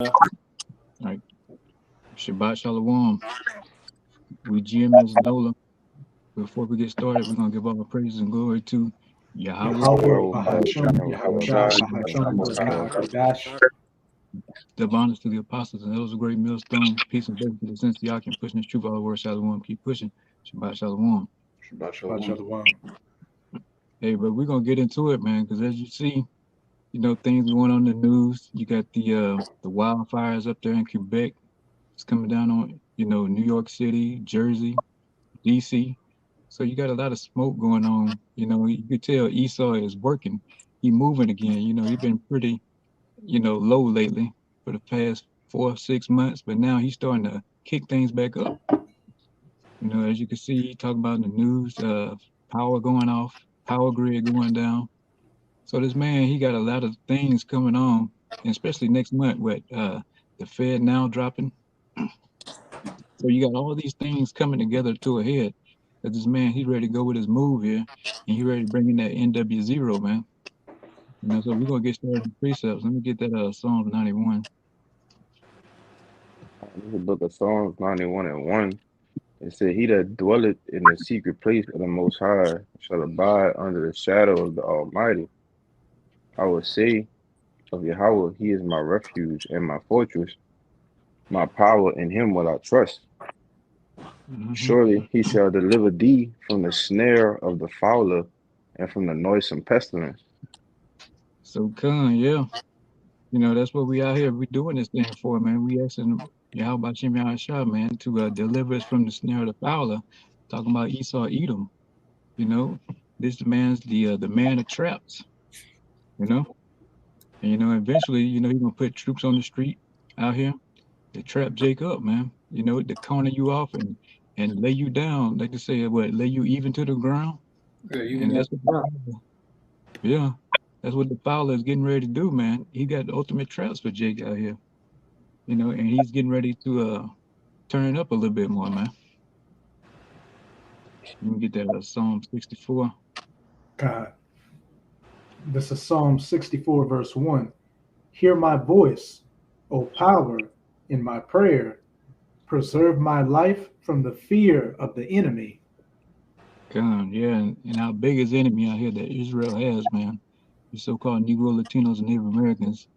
All right. Shabbat Shalom. We GMS Nola. Before we get started, we're going to give all the praises and glory to Yahweh, Yahweh, Yahweh, Bahasham, Yahweh, Yahushua, Bahasham, Barakah, Kodash. the honors to the apostles and those great millstone. Peace and blessings to the sense y'all can pushing this truth all the word. Shalom. Keep pushing. Shabbat Shalom. Shabbat Shabbat Shalom. Shalom. Hey, but we're going to get into it, man, because as you see, things going on in the news. You got the wildfires up there in Quebec. It's coming down on, New York City, Jersey, DC. So you got a lot of smoke going on. You could tell Esau is working. He moving again. He's been pretty, low lately for the past 4 or 6 months, but now he's starting to kick things back up. As you can see, he talking about in the news, power going off, power grid going down. So this man, he got a lot of things coming on, and especially next month with the Fed now dropping. So you got all these things coming together to a head. That this man, he ready to go with his move here, and he ready to bring in that NW0, man. So we're gonna get started with precepts. Let me get that Psalms 91. This is the book of Psalms 91 and 1. It said, He that dwelleth in the secret place of the Most High shall abide under the shadow of the Almighty. I will say of Yahweh, He is my refuge and my fortress, my power, in Him will I trust. Surely He shall deliver thee from the snare of the fowler and from the noisome pestilence. So yeah. That's what we out here. We doing this thing for, man. We asking Yahweh Shem Yahshua, man, to deliver us from the snare of the fowler. Talking about Esau, Edom. This man's the man of traps. And eventually, he's gonna put troops on the street out here to trap Jake up, man. To corner you off and lay you down, like they say, lay you even to the ground. Yeah, And that's what that's what the fowler is getting ready to do, man. He got the ultimate traps for Jake out here. And he's getting ready to turn it up a little bit more, man. Let me get that Psalm 64. God. This is Psalm 64, verse 1. Hear my voice, O power, in my prayer. Preserve my life from the fear of the enemy. God, yeah, and our biggest enemy out here that Israel has, man, the so-called Negro, Latinos, and Native Americans,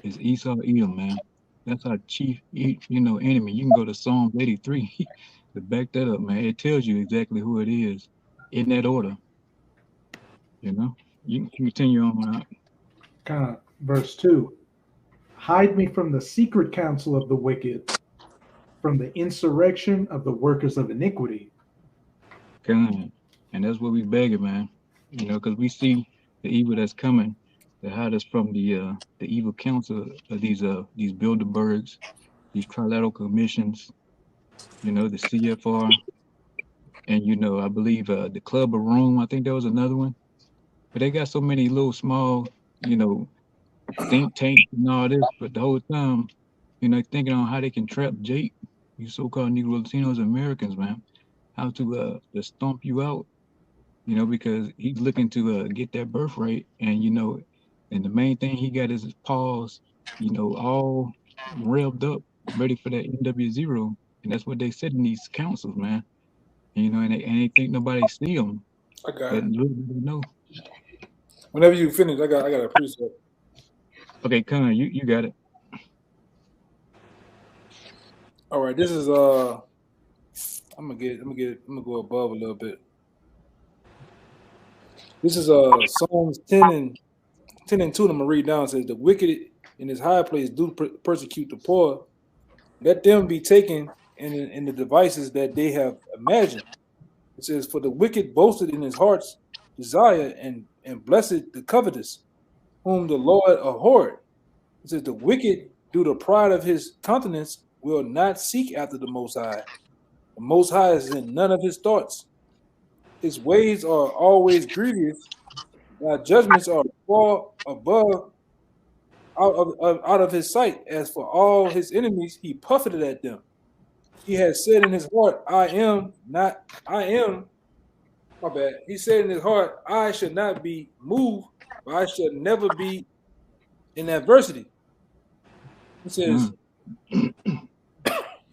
is Esau, Edom, man. That's our chief, enemy. You can go to Psalm 83 to back that up, man. It tells you exactly who it is in that order. You can continue on. God. Verse 2. Hide me from the secret counsel of the wicked, from the insurrection of the workers of iniquity. God. And that's what we begging, man. Because we see the evil that's coming to hide us from the evil counsel of these Bilderbergs, these trilateral commissions, the CFR, and I believe the Club of Rome. I think there was another one, but they got so many little small, think tanks and all this. But the whole time, thinking on how they can trap Jake, you so-called Negro, Latinos, Americans, man, how to stomp you out. Because he's looking to get that birthright, and and the main thing he got is his paws, all revved up, ready for that NW0, and that's what they said in these councils, man. And they think nobody see them. I got But it. little do they know. Whenever you finish, I got a precept. Okay, Con, you got it. All right, this is I'm gonna go above a little bit. This is Psalms 10 and 2. I'm gonna read down. It says, the wicked in his high place do persecute the poor. Let them be taken in the devices that they have imagined. It says, for the wicked boasted in his heart's desire, and blessed the covetous, whom the Lord abhorred. It says, the wicked, through the pride of his countenance, will not seek after the Most High. The Most High is in none of his thoughts. His ways are always grievous. Thy judgments are far above out of his sight. As for all his enemies, he buffeted at them. He has said in his heart, I am. My bad. He said in his heart, I should not be moved, but I shall never be in adversity. It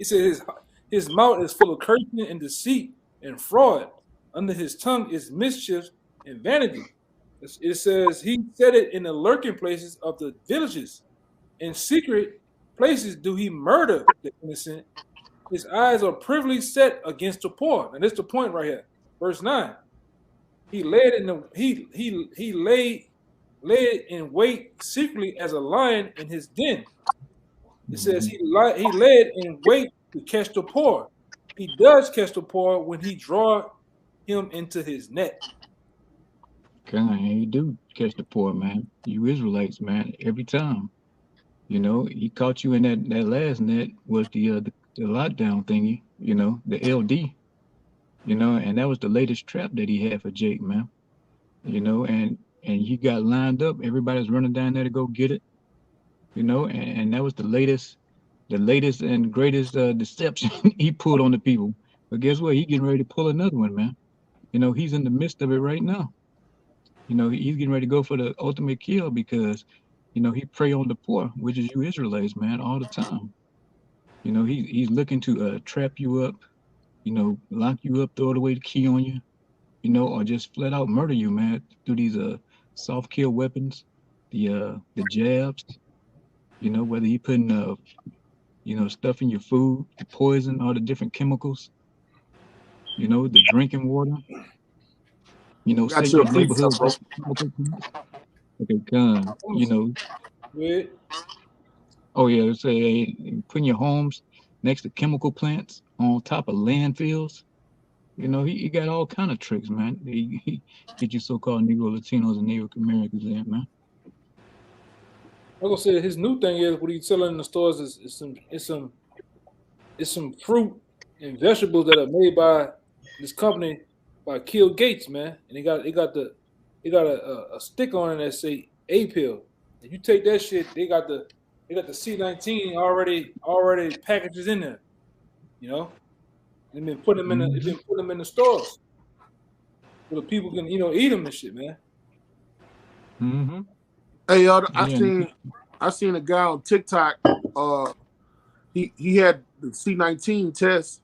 says, his mouth is full of cursing and deceit and fraud. Under his tongue is mischief and vanity. It says he said it in the lurking places of the villages. In secret places do he murder the innocent. His eyes are privily set against the poor. And that's the point right here. Verse 9. He laid in the he laid in wait secretly as a lion in his den. It says he laid in wait to catch the poor. He does catch the poor when he draw him into his net. God, he do catch the poor, man. You Israelites, man, every time. You know, he caught you in that last net was the lockdown thingy, you know, the LD, you know, and that was the latest trap that he had for Jake, man. You know, and he got lined up. Everybody's running down there to go get it, you know, and that was the latest and greatest deception he pulled on the people. But guess what? He getting ready to pull another one, man. You know, he's in the midst of it right now. You know, he's getting ready to go for the ultimate kill because, you know, he prey on the poor, which is you Israelites, man, all the time. You know, he's looking to trap you up, you know, lock you up, throw away the key on you, you know, or just flat out murder you, man, through these soft kill weapons, the jabs, you know, whether he putting you know, stuff in your food, the poison, all the different chemicals, you know, the drinking water, you know, Got setting you your a precept, neighborhood bro. back to chemical plants. Okay, gun, you know, Wait. oh yeah, say putting your homes next to chemical plants on top of landfills. You know, he got all kind of tricks, man. He get you so-called Negro Latinos and Native Americans in, man. I'm gonna say his new thing is what he's selling in the stores is some fruit and vegetables that are made by this company by Kill Gates, man. And they got a stick on it that say A pill. If you take that shit, they got the C19 already packages in there. You know, they've been putting them in they've been putting them in the stores so the people can eat them and shit, man. Mm-hmm. Hey, Yeah. I seen a guy on TikTok. He had the C19 test,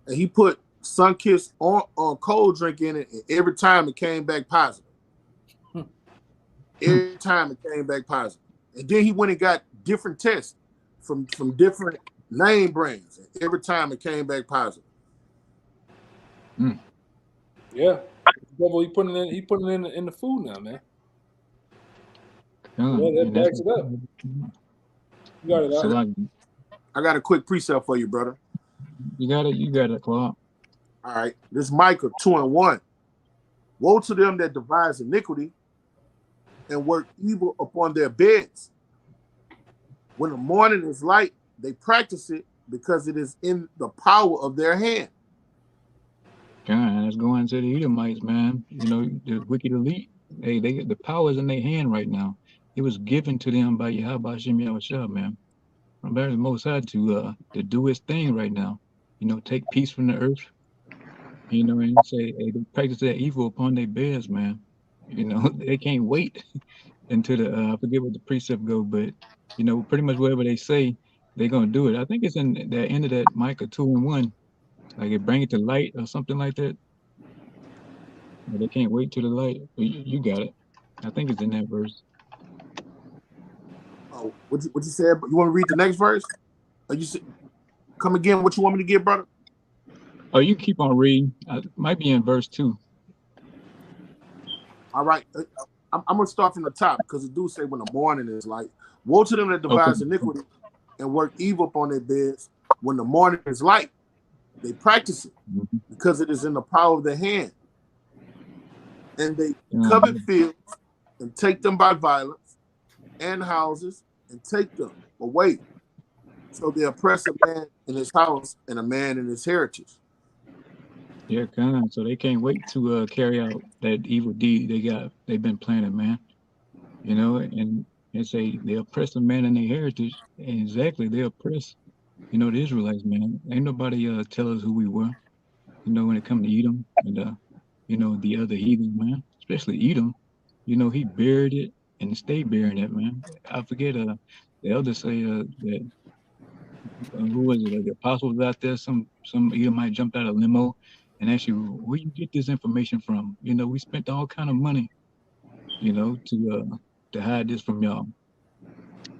and he put Sunkist on cold drink in it, and every time it came back positive. Every time it came back positive. And then he went and got different tests from different name brands, and every time it came back positive. Yeah, he putting it in the food now, man. Yeah, that And backs it up. You got it so out. like I got a quick precept for you, brother. you got it, Clark. All right. This Micah 2:1. Woe to them that devise iniquity and work evil upon their beds. When the morning is light, they practice it because it is in the power of their hand. God, that's going to the Edomites, man. You know, the wicked elite. They the power is in their hand right now. It was given to them by Yahweh Shem Yahushua, man. From the Most High to do his thing right now. You know, take peace from the earth. You know, and say hey, they practice that evil upon their beds, man. You know, they can't wait until the I forget what the precept go, but you know, pretty much whatever they say, they're gonna do it. I think it's in the end of that Micah 2:1, like it bring it to light or something like that. But they can't wait till the light. You got it. I think it's in that verse. Oh, what you said? You want to read the next verse? Or come again? What you want me to get, brother? Oh, you keep on reading. Might be in verse 2. All right. I'm going to start from the top because it do say when the morning is light. Woe to them that devise iniquity and work evil upon their beds. When the morning is light, they practice it because it is in the power of their hand. And they covet fields and take them by violence, and houses and take them away. So they oppress a man in his house and a man in his heritage. Yeah, kind of. So they can't wait to carry out that evil deed they've been planning, man. You know, and say they oppress a man in their heritage. And exactly, they oppress, you know, the Israelites, man. Ain't nobody tell us who we were. You know, when it come to Edom and you know, the other heathen, man. Especially Edom. You know, he buried it and stayed burying it, man. I forget the elders say that who was it? The apostles out there. Some Edomite jumped out of a limo and asked you, where you get this information from? You know, we spent all kind of money, you know, to hide this from y'all.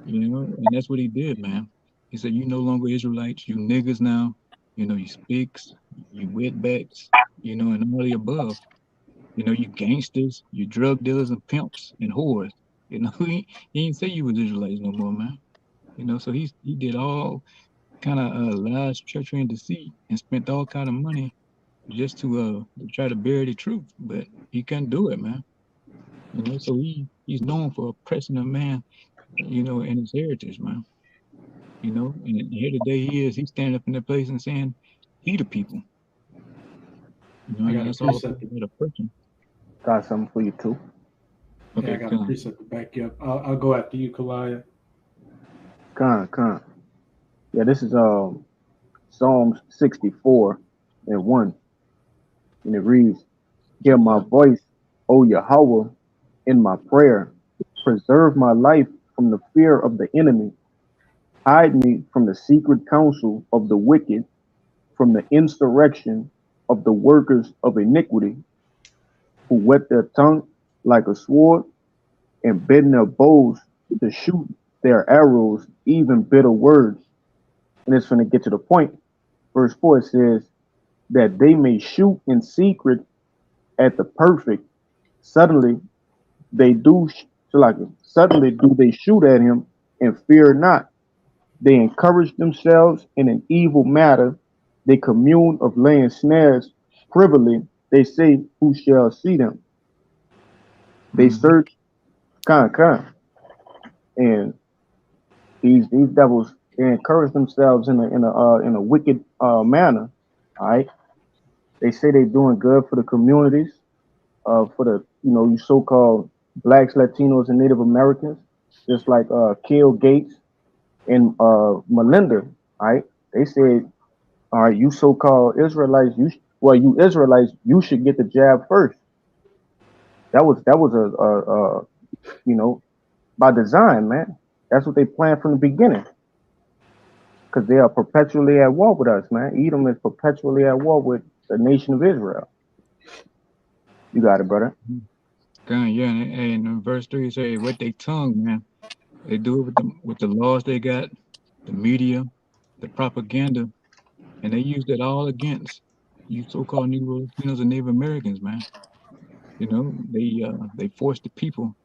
You know, and that's what he did, man. He said, you no longer Israelites, you niggas now. You know, you speaks, you wetbacks, you know, and all the above. You know, you gangsters, you drug dealers and pimps and whores. You know, he didn't say you was Israelites no more, man. You know, so he did all kind of lies, treachery, and deceit, and spent all kind of money just to try to bury the truth, but he couldn't do it, man. You know, so he's known for oppressing a man, you know, and his heritage, man. You know, and here today he's standing up in the place and saying, he the people. You know, I got and a that's all precept. about oppression. Got something for you too. Okay, Yeah, I got come a on. precept to back you up. I'll go after you, Kalaya. Con. Yeah, this is Psalms 64 and 1. And it reads, hear my voice, O Yahweh, in my prayer. Preserve my life from the fear of the enemy. Hide me from the secret counsel of the wicked, from the insurrection of the workers of iniquity, who whet their tongue like a sword and bend their bows to shoot their arrows, even bitter words. And it's going to get to the point. Verse 4 says, that they may shoot in secret at the perfect. Suddenly suddenly do they shoot at him and fear not. They encourage themselves in an evil matter. They commune of laying snares privily. They say, who shall see them? They search, con. And these devils, they encourage themselves in a wicked manner. All right. They say they're doing good for the communities, for the you so-called blacks, Latinos, and Native Americans, just like Kill Gates and Melinda. All right. They said, all right, you so-called Israelites, you Israelites, you should get the jab first. That was by design, man. That's what they planned from the beginning. Because they are perpetually at war with us, man. Edom is perpetually at war with the nation of Israel. You got it, brother. Yeah, and in verse 3 it say what they tongue, man. They do it with the laws they got, the media, the propaganda, and they use that all against you so-called Negroes, and Native Americans, man. You know, they force the people.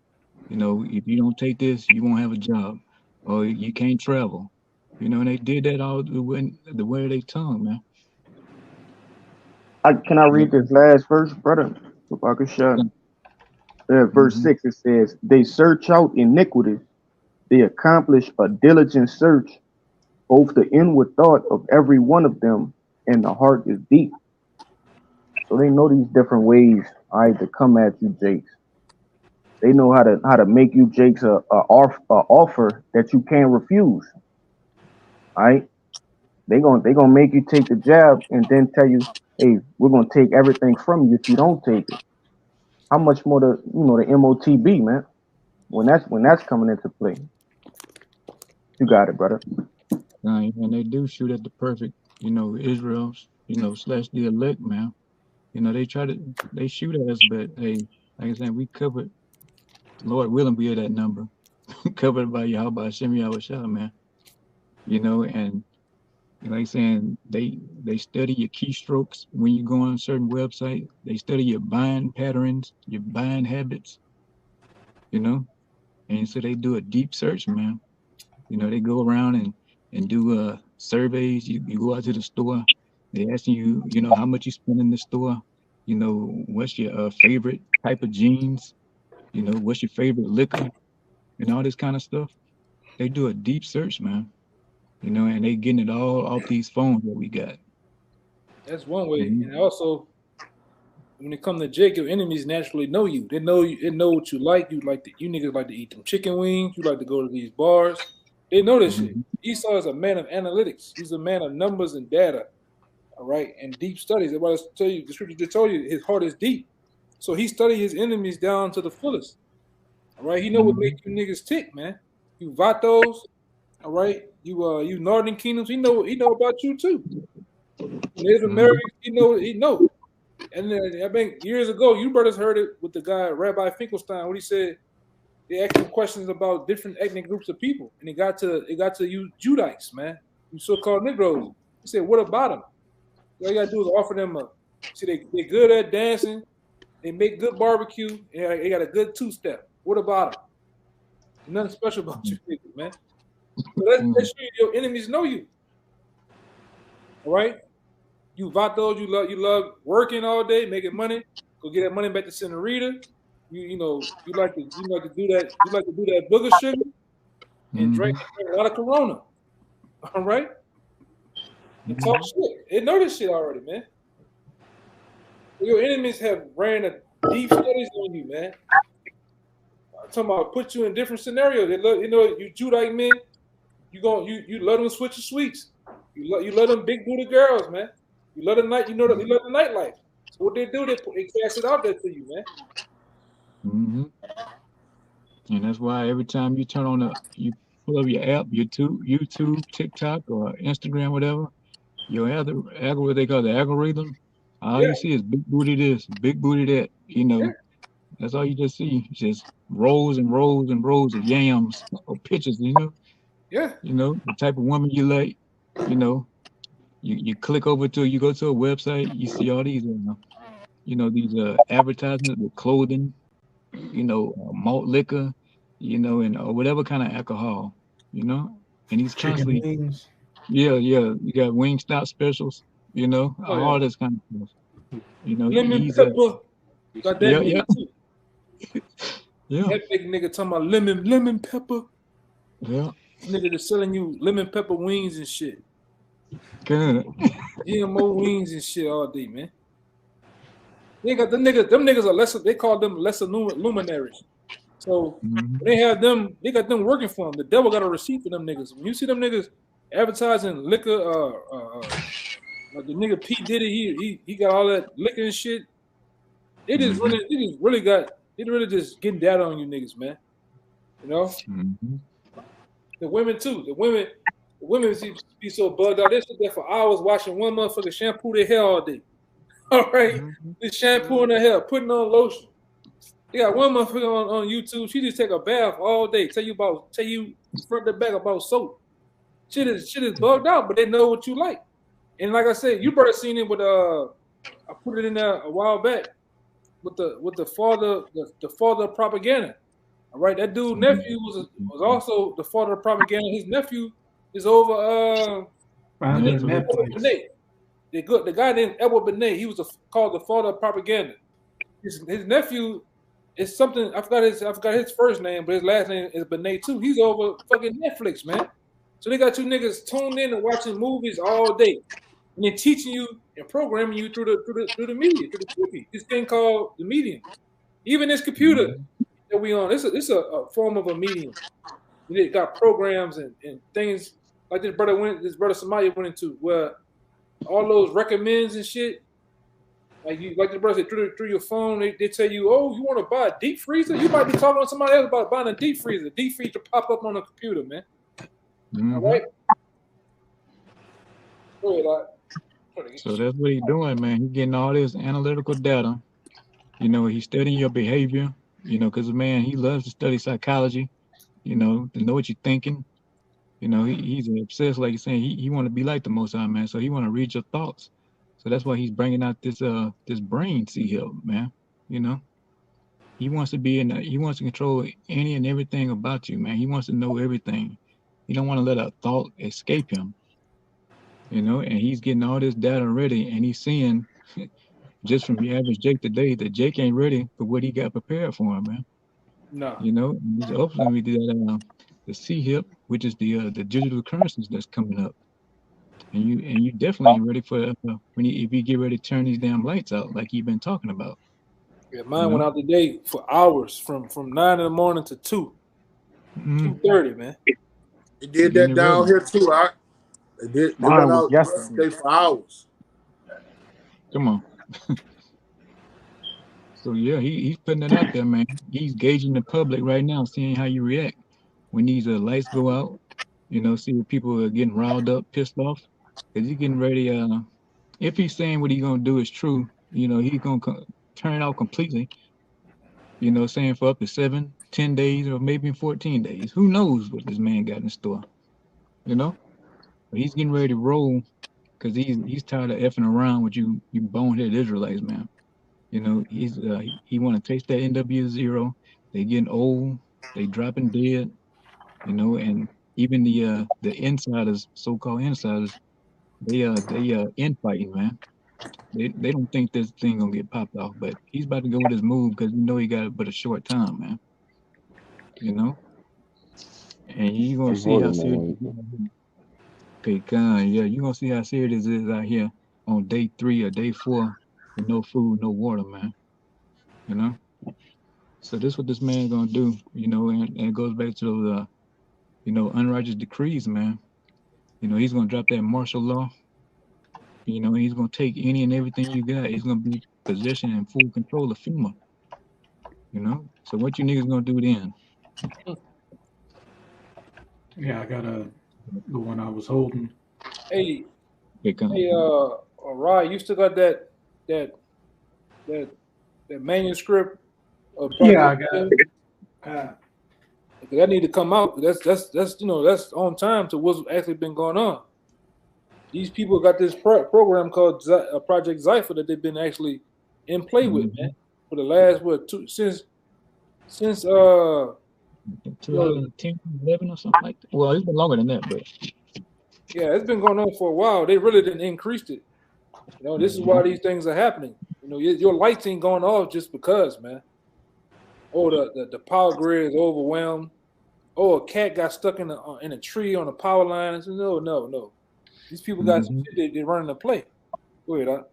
You know, if you don't take this, you won't have a job, or you can't travel. You know, and they did that all the way they tongue, man. Can I read this last verse, brother? If I could share. Verse Mm-hmm. 6, it says, they search out iniquity. They accomplish a diligent search, both the inward thought of every one of them, and the heart is deep. So they know these different ways, all right, to come at you, Jakes. They know how to make you, Jakes, a offer that you can't refuse. All right, they gonna make you take the jab and then tell you, hey, we're gonna take everything from you if you don't take it. How much more the MOTB, man? When that's coming into play, you got it, brother. And they do shoot at the perfect, Israel's, slash the elect, man. You know, they shoot at us, but hey, like I said, we covered. Lord willing, be at that number, covered by Yahweh Hashem Yahweh, man. You know, and like saying they study your keystrokes when you go on a certain website. They study your buying patterns, your buying habits. You know, and so they do a deep search, man. You know, they go around and do surveys. You go out to the store. They asking you, how much you spend in the store. You know, what's your favorite type of jeans? You know, what's your favorite liquor? And all this kind of stuff. They do a deep search, man. You know, and they getting it all off these phones that we got. That's one way. Mhm. And also, when it comes to Jake, your enemies naturally know you. They know you. They know what you like. You niggas like to eat them chicken wings. You like to go to these bars. They know this shit. Mhm. Esau is a man of analytics. He's a man of numbers and data. All right, and deep studies. Everybody tell you the scripture just told you his heart is deep. So he studied his enemies down to the fullest. All right, he know what Mhm. make you niggas tick, man. You vatos, All right, you Northern Kingdoms. He know about you too. Native Americans, he know. And then, I think years ago, you brothers heard it with the guy Rabbi Finkelstein when he said they asked him questions about different ethnic groups of people, and it got to you Judites, man, you so-called Negroes. He said, "What about them? All you gotta do is offer them a. See, they're good at dancing. They make good barbecue. And they got a good two-step. What about them? Nothing special about you niggas, man. So let's sure your enemies know you. All right, you vatos, you love working all day, making money. Go get that money back to Senorita. You like to do that. You like to do that booger sugar and drink a lot of Corona. All right, and talk shit. They know this shit already, man. Your enemies have ran a deep studies on you, man. I'm talking about put you in different scenarios. They love, you Judite men. You let them switch your sweets. You let them big booty girls, man. You let them you love the nightlife. So what they do, they cast it out there to you, man. And that's why every time you turn on you pull up your app, YouTube, TikTok, or Instagram, whatever, your what they call the algorithm, all you see is big booty this, big booty that. That's all you just see. Just rows and rows and rows of yams or pictures. Yeah. The type of woman you like. You click over you go to a website, you see all these, these advertisements with clothing, malt liquor, and whatever kind of alcohol, and he's constantly, you got Wingstop specials, all this kind of stuff, lemon pepper, got that nigga too. That big nigga talking about lemon pepper. Yeah, nigga that's selling you lemon pepper wings and shit. Good. GMO wings and shit all day, man. They got them niggas are lesser. They call them lesser luminaries. So they have them. They got them working for them. The devil got a receipt for them niggas. When you see them niggas advertising liquor, like the nigga P Diddy, he got all that liquor and shit. They just really just getting down on you niggas, man. The women too. The women be so bugged out. They sit there for hours watching one motherfucker shampoo their hair all day. All right, just shampooing their hair, putting on lotion. They got one motherfucker on YouTube. She just take a bath all day. Tell you front to back about soap. Shit is bugged out, but they know what you like. And like I said, you better seen it with I put it in there a while back with the father of propaganda. All right, that dude nephew was also the father of propaganda. His nephew is over Benet. The guy named Edward Benet. He was called the father of propaganda. His nephew is something I forgot his first name, but his last name is Benet too. He's over fucking Netflix, man. So they got you niggas tuned in and watching movies all day, and they're teaching you and programming you through the media, through the TV. This thing called the medium. Even this computer that we on, it's a form of a medium. They got programs and things like this brother Somalia went into where all those recommends and shit. Like the brother said, through your phone, they tell you, oh, you want to buy a deep freezer? You might be talking to somebody else about buying a deep freezer. Deep freezer pop up on the computer, man. All right. So that's what he's doing, man. He's getting all this analytical data. He's studying your behavior. Because man, he loves to study psychology. To know what you're thinking. He's obsessed, like you're saying. He want to be like the Most High, man. So he want to read your thoughts. So that's why he's bringing out this brain seal, man. He wants to he wants to control any and everything about you, man. He wants to know everything. He don't want to let a thought escape him. And he's getting all this data ready, and he's seeing just from the average Jake today that Jake ain't ready for what he got prepared for him, man. No. And he's ultimately the C-HIP, which is the digital currencies that's coming up. And you definitely ain't ready for if you get ready to turn these damn lights out like you've been talking about. Yeah, mine went out today for hours from 9 in the morning to 2:30, man. They did that down here too. They went out yesterday for hours. Come on. So yeah, he's putting it out there, man. He's gauging the public right now, seeing how you react when these lights go out. See if people are getting riled up, pissed off, because he's getting ready. If he's saying what he's gonna do is true, he's gonna turn out completely. Saying for up to 7, 10 days, or maybe 14 days. Who knows what this man got in store? You know, but he's getting ready to roll because he's tired of effing around with you bonehead Israelites, man. He want to taste that NW0. They getting old, they dropping dead, and even the insiders, so-called insiders, they infighting, man. They don't think this thing gonna get popped off, but he's about to go with his move because he got but a short time, man. You know, and you gonna I'm see how holding serious. on. Okay, God, yeah, you gonna see how serious it is out here on day 3 or day 4 with no food, no water, man. You know. So this what this man gonna do, and it goes back to those, unrighteous decrees, man. He's gonna drop that martial law. He's gonna take any and everything you got. He's gonna be possession and full control of FEMA. So what you niggas gonna do then? Yeah, I got the one I was holding. Hey, Okay, hey, Rod, you still got that manuscript of Yeah, I Project got Tim? it. That need to come out. That's on time to what's actually been going on. These people got this program called Project Zypher that they've been actually in play with, man, for the last since 2010, 11 or something like that. Well, it's been longer than that, but yeah, it's been going on for a while. They really didn't increase it. This is why these things are happening. Your lights ain't going off just because, man. Oh, the power grid is overwhelmed. Oh, a cat got stuck in a tree on a power line. No. These people got some shit they running the play. Go ahead, Doc.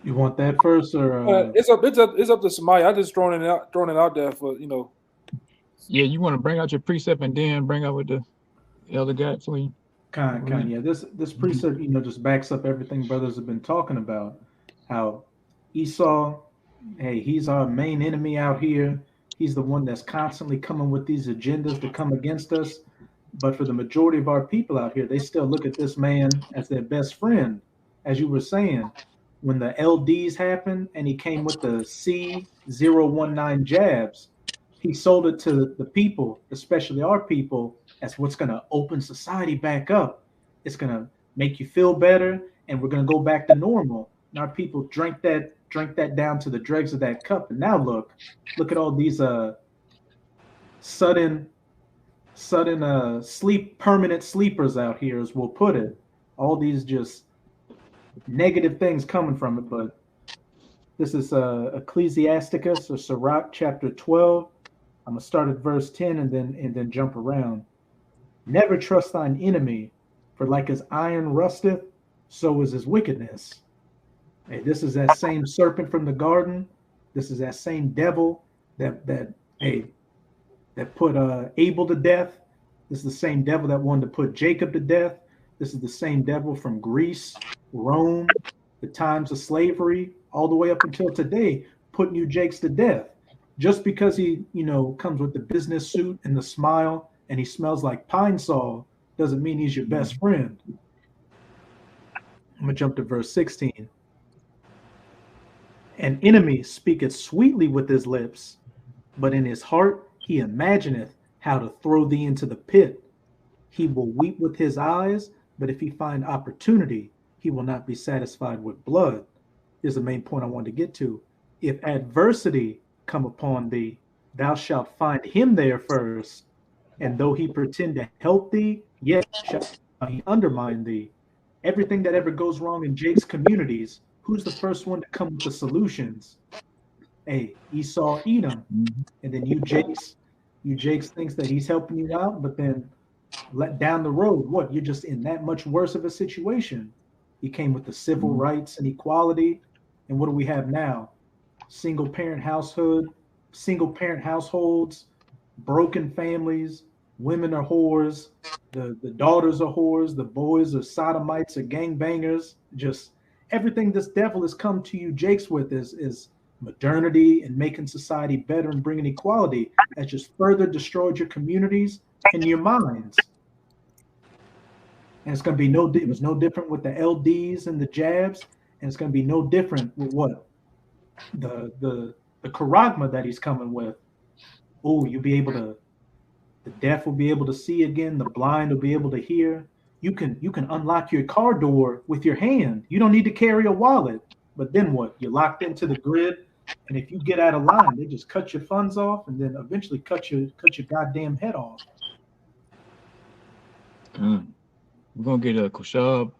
You want that first, or It's up to somebody. I just throwing it out there for yeah, you want to bring out your precept and then bring out what the elder got for you. kind, yeah. This precept, just backs up everything brothers have been talking about. How Esau, hey, he's our main enemy out here. He's the one that's constantly coming with these agendas to come against us. But for the majority of our people out here, they still look at this man as their best friend. As you were saying, when the LDs happened and he came with the C019 jabs, he sold it to the people, especially our people, as what's going to open society back up. It's going to make you feel better, and we're going to go back to normal. And our people drank that down to the dregs of that cup. And now look at all these sudden permanent sleepers out here, as we'll put it. All these just negative things coming from it. But this is Ecclesiasticus or Sirach chapter 12. I'm gonna start at verse 10 and then jump around. Never trust thine enemy, for like as iron rusteth, so is his wickedness. Hey, this is that same serpent from the garden. This is that same devil that put Abel to death. This is the same devil that wanted to put Jacob to death. This is the same devil from Greece, Rome, the times of slavery, all the way up until today, putting you Jakes to death. Just because he, comes with the business suit and the smile and he smells like pine sol doesn't mean he's your best friend. I'm going to jump to verse 16. An enemy speaketh sweetly with his lips, but in his heart he imagineth how to throw thee into the pit. He will weep with his eyes, but if he find opportunity, he will not be satisfied with blood. Here's the main point I wanted to get to. If adversity come upon thee, thou shalt find him there first, and though he pretend to help thee, yet shall he undermine thee. Everything that ever goes wrong in Jake's communities, who's the first one to come with the solutions? Hey, Esau, Edom. And then you Jakes thinks that he's helping you out, but then let down the road, what? You're just in that much worse of a situation. He came with the civil rights and equality. And what do we have now? Single parent households, broken families, women are whores, the daughters are whores, the boys are sodomites or gangbangers. Just everything this devil has come to you, Jakes, with is modernity and making society better and bringing equality has just further destroyed your communities and your minds. And it's going to be it was no different with the LDs and the jabs, and it's going to be no different with what the charagma that he's coming with. Oh, you'll be able to, the deaf will be able to see again, the blind will be able to hear. You can unlock your car door with your hand. You don't need to carry a wallet. But then what? You're locked into the grid, and if you get out of line, they just cut your funds off, and then eventually cut your goddamn head off. We're gonna get a Kushab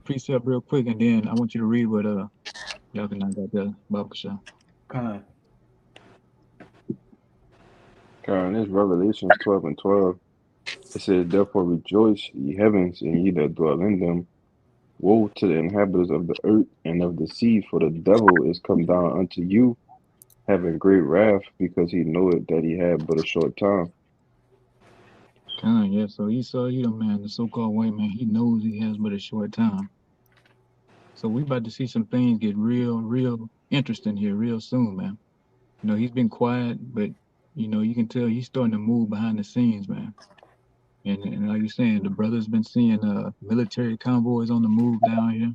precept real quick, and then I want you to read what y'all can got there, Bob Kushab. This Revelations 12 and 12. It says, therefore rejoice, ye heavens, and ye that dwell in them. Woe to the inhabitants of the earth and of the sea, for the devil is come down unto you, having great wrath, because he knoweth that he had but a short time. Yeah, so Esau, Edom, man, the so-called white man, he knows he has but a short time. So we about to see some things get real interesting here real soon, man. You know, he's been quiet, but you know, you can tell he's starting to move behind the scenes, man. And like you're saying, the brother's been seeing military convoys on the move down here.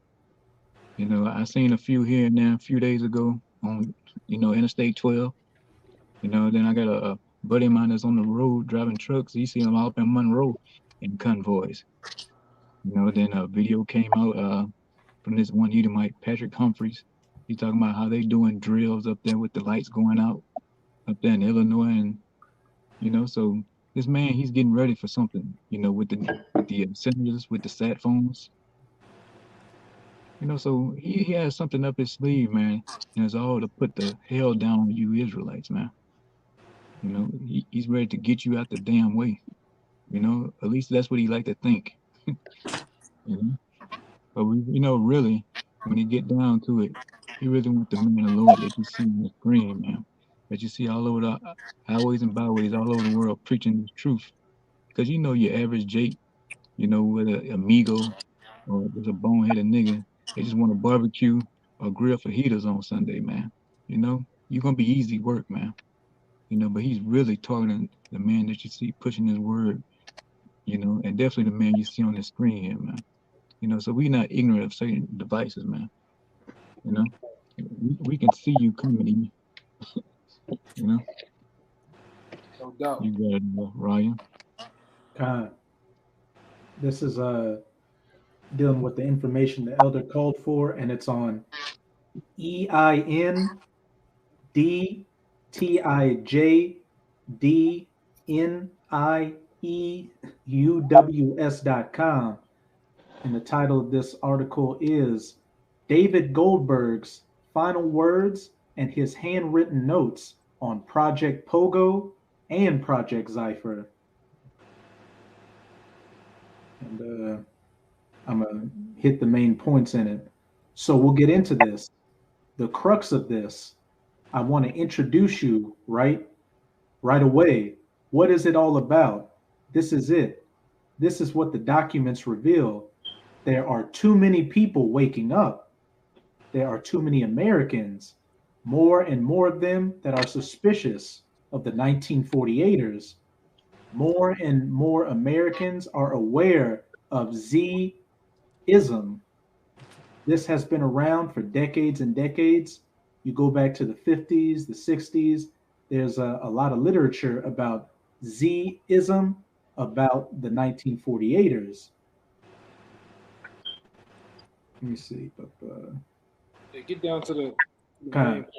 You know, I seen a few here and there a few days ago on, you know, Interstate 12. You know, then I got a buddy of mine that's on the road driving trucks. He seen them all up in Monroe in convoys. You know, then a video came out from this one Edomite, Patrick Humphreys. He's talking about how they doing drills up there with the lights going out up there in Illinois, and you know, so this man, he's getting ready for something. You know, with the senators with the sat phones. You know, so he has something up his sleeve, man, and it's all to put the hell down on you Israelites, man. You know, he's ready to get you out the damn way. You know, at least that's what he like to think. You know, but you know, really, when you get down to it, he really want the man of the Lord that you see on the screen, man, that you see all over the highways and byways all over the world preaching the truth. Because you know, your average Jake, you know, whether amigo or just a boneheaded nigga, they just want to barbecue or grill fajitas on Sunday, man. You know, you're gonna be easy work, man. You know, but he's really targeting the man that you see pushing his word, you know, and definitely the man you see on the screen here, man. You know, so we're not ignorant of certain devices, man. You know, we can see you coming, you know. No doubt. You got it, Ryan. This is dealing with the information the elder called for, and it's on EINDTIJDNIEUWS.com. And the title of this article is David Goldberg's Final Words and His Handwritten Notes on Project Pogo and Project Zypher. And I'm going to hit the main points in it. So we'll get into this. The crux of this, I want to introduce you right away. What is it all about? This is it. This is what the documents reveal. There are too many people waking up. There are too many Americans, more and more of them that are suspicious of the 1948ers. More and more Americans are aware of Z-ism. This has been around for decades and decades. You go back to the 50s, the 60s, there's a lot of literature about Z-ism, about the 1948ers. Let me see. Yeah, get down to the kind of.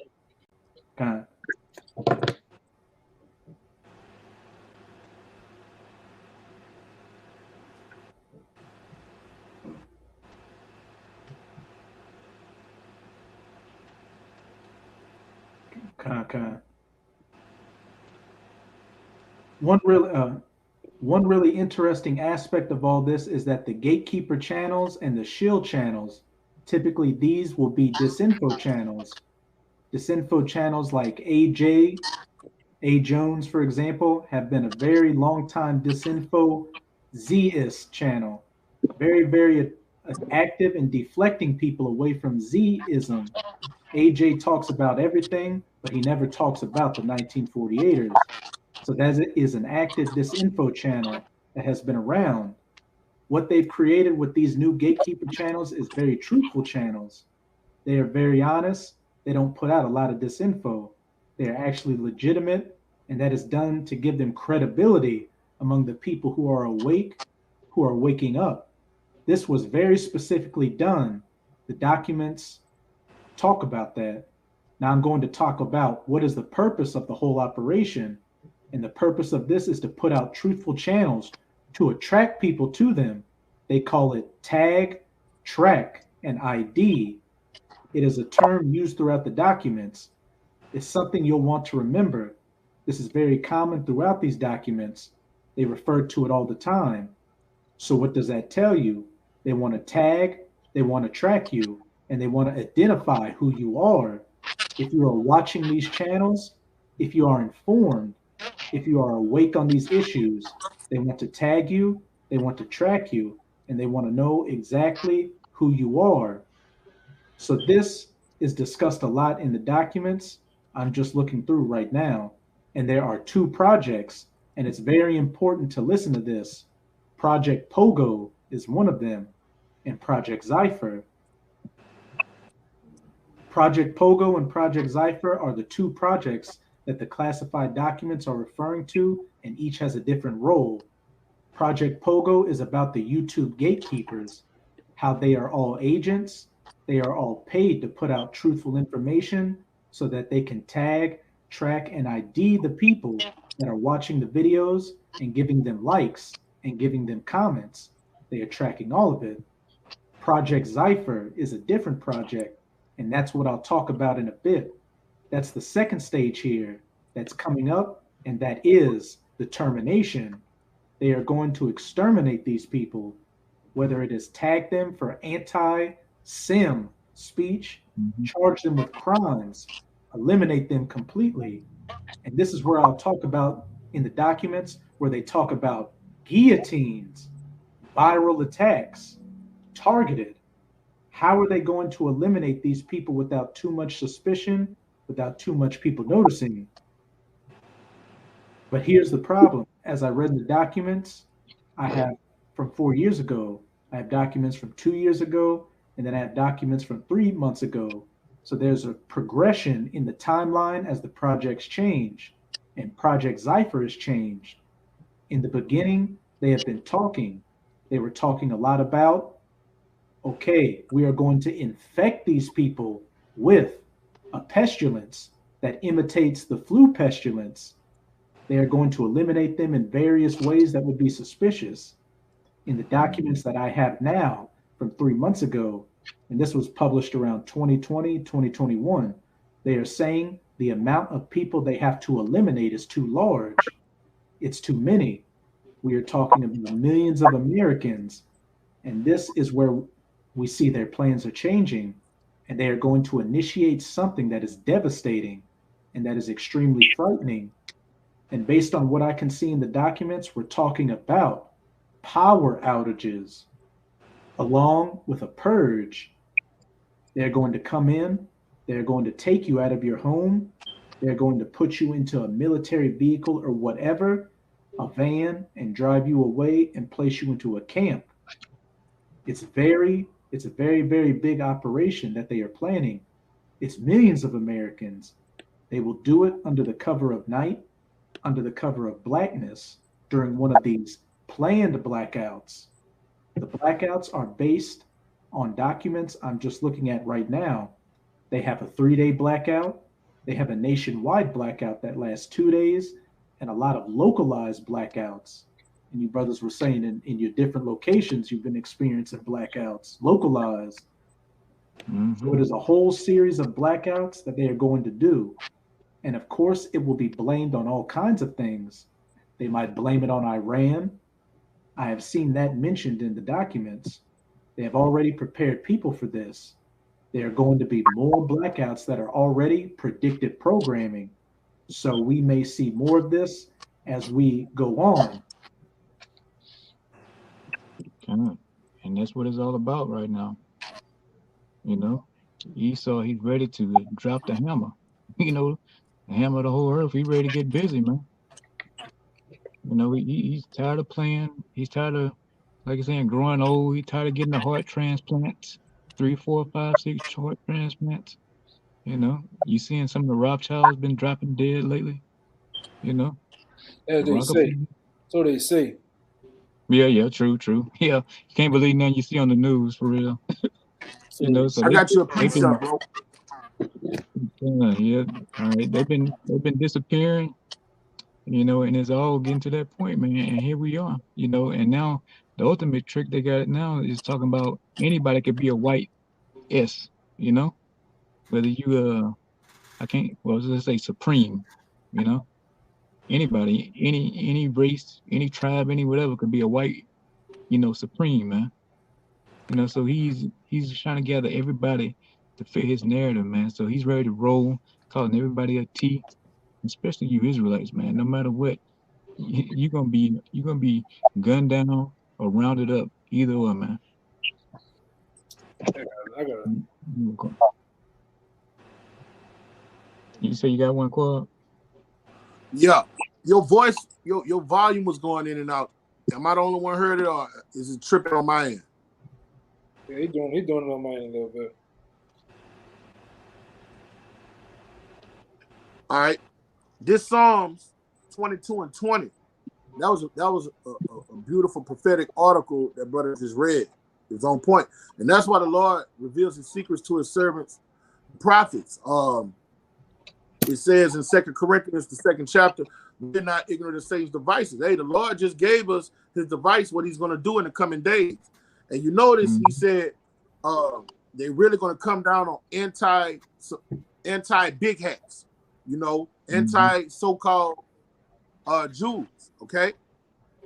One really interesting aspect of all this is that the gatekeeper channels and the shield channels, typically these will be disinfo channels. Disinfo channels like AJ, A. Jones, for example, have been a very long time disinfo Z-ist channel. Very, very active in deflecting people away from Z-ism. AJ talks about everything, but he never talks about the 1948ers. So that is an active disinfo channel that has been around. What they've created with these new gatekeeper channels is very truthful channels. They are very honest. They don't put out a lot of disinfo. They are actually legitimate, and that is done to give them credibility among the people who are awake, who are waking up. This was very specifically done. The documents talk about that. Now I'm going to talk about what is the purpose of the whole operation. And the purpose of this is to put out truthful channels to attract people to them. They call it tag, track, and ID. It is a term used throughout the documents. It's something you'll want to remember. This is very common throughout these documents. They refer to it all the time. So what does that tell you? They want to tag, they want to track you, and they want to identify who you are. If you are watching these channels, if you are informed, if you are awake on these issues, they want to tag you, they want to track you, and they want to know exactly who you are. So this is discussed a lot in the documents I'm just looking through right now. And there are two projects, and it's very important to listen to this. Project Pogo is one of them, and Project Zypher. Project Pogo and Project Zypher are the two projects that the classified documents are referring to, and each has a different role. Project Pogo is about the YouTube gatekeepers, how they are all agents, they are all paid to put out truthful information so that they can tag, track, and ID the people that are watching the videos and giving them likes and giving them comments. They are tracking all of it. Project Zypher is a different project, and that's what I'll talk about in a bit. That's the second stage here that's coming up, and that is the termination. They are going to exterminate these people, whether it is tag them for anti-sim speech, charge them with crimes, eliminate them completely. And this is where I'll talk about in the documents where they talk about guillotines, viral attacks, targeted. How are they going to eliminate these people without too much suspicion, without too much people noticing? But here's the problem. As I read the documents, I have from 4 years ago, I have documents from 2 years ago, and then I have documents from 3 months ago. So there's a progression in the timeline as the projects change, and Project Zypher has changed. In the beginning, they have been talking. They were talking a lot about, okay, we are going to infect these people with a pestilence that imitates the flu pestilence. They are going to eliminate them in various ways that would be suspicious. In the documents that I have now from 3 months ago, and this was published around 2020, 2021, they are saying the amount of people they have to eliminate is too large. It's too many. We are talking about millions of Americans, and this is where we see their plans are changing, and they are going to initiate something that is devastating and that is extremely frightening. And based on what I can see in the documents, we're talking about power outages along with a purge. They're going to come in, they're going to take you out of your home, they're going to put you into a military vehicle or whatever, a van, and drive you away and place you into a camp. It's a very, very big operation that they are planning. It's millions of Americans. They will do it under the cover of night, under the cover of blackness during one of these planned blackouts. The blackouts are based on documents I'm just looking at right now. They have a 3-day blackout. They have a nationwide blackout that lasts 2 days, and a lot of localized blackouts. And you brothers were saying in your different locations, you've been experiencing blackouts, localized. So it is a whole series of blackouts that they are going to do. And of course, it will be blamed on all kinds of things. They might blame it on Iran. I have seen that mentioned in the documents. They have already prepared people for this. There are going to be more blackouts that are already predictive programming. So we may see more of this as we go on. And that's what it's all about right now. You know, Esau, he's ready to drop the hammer. You know, the hammer of the whole earth. He ready to get busy, man. You know, he's tired of playing. He's tired of, like I saying, growing old. He's tired of getting the heart transplants, 3, 4, 5, 6 heart transplants. You know, you seeing some of the Rothschilds been dropping dead lately. You know, As the they say. Rockefeller. So they say. Yeah, yeah, true, true. Yeah, you can't believe nothing you see on the news for real. So You know, so I got you a they've been precept, bro. yeah, all right. They've been disappearing, you know, and it's all getting to that point, man. And here we are, you know, and now the ultimate trick they got now is talking about anybody could be a white S, you know, whether you I can't well let's say supreme, you know, anybody, any race, any tribe, any whatever could be a white, you know, supreme, man. You know, so he's trying to gather everybody to fit his narrative, man. So he's ready to roll, calling everybody a T, especially you Israelites, man. No matter what, you're gonna be gunned down or rounded up, either way, man. I got it. You say you got one quad? Yeah. Your voice, your volume was going in and out. Am I the only one heard it, or is it tripping on my end? Yeah, he doing it on my end a little bit. All right. This Psalms 22 and 20. That was a beautiful prophetic article that brother just read. It's on point. And that's why the Lord reveals his secrets to his servants, prophets. It says in 2 Corinthians, the 2nd chapter, we're not ignorant of Satan's devices. Hey, the Lord just gave us his device, what he's going to do in the coming days. And you notice he said they're really going to come down on anti big hats, you know, anti so-called Jews, okay?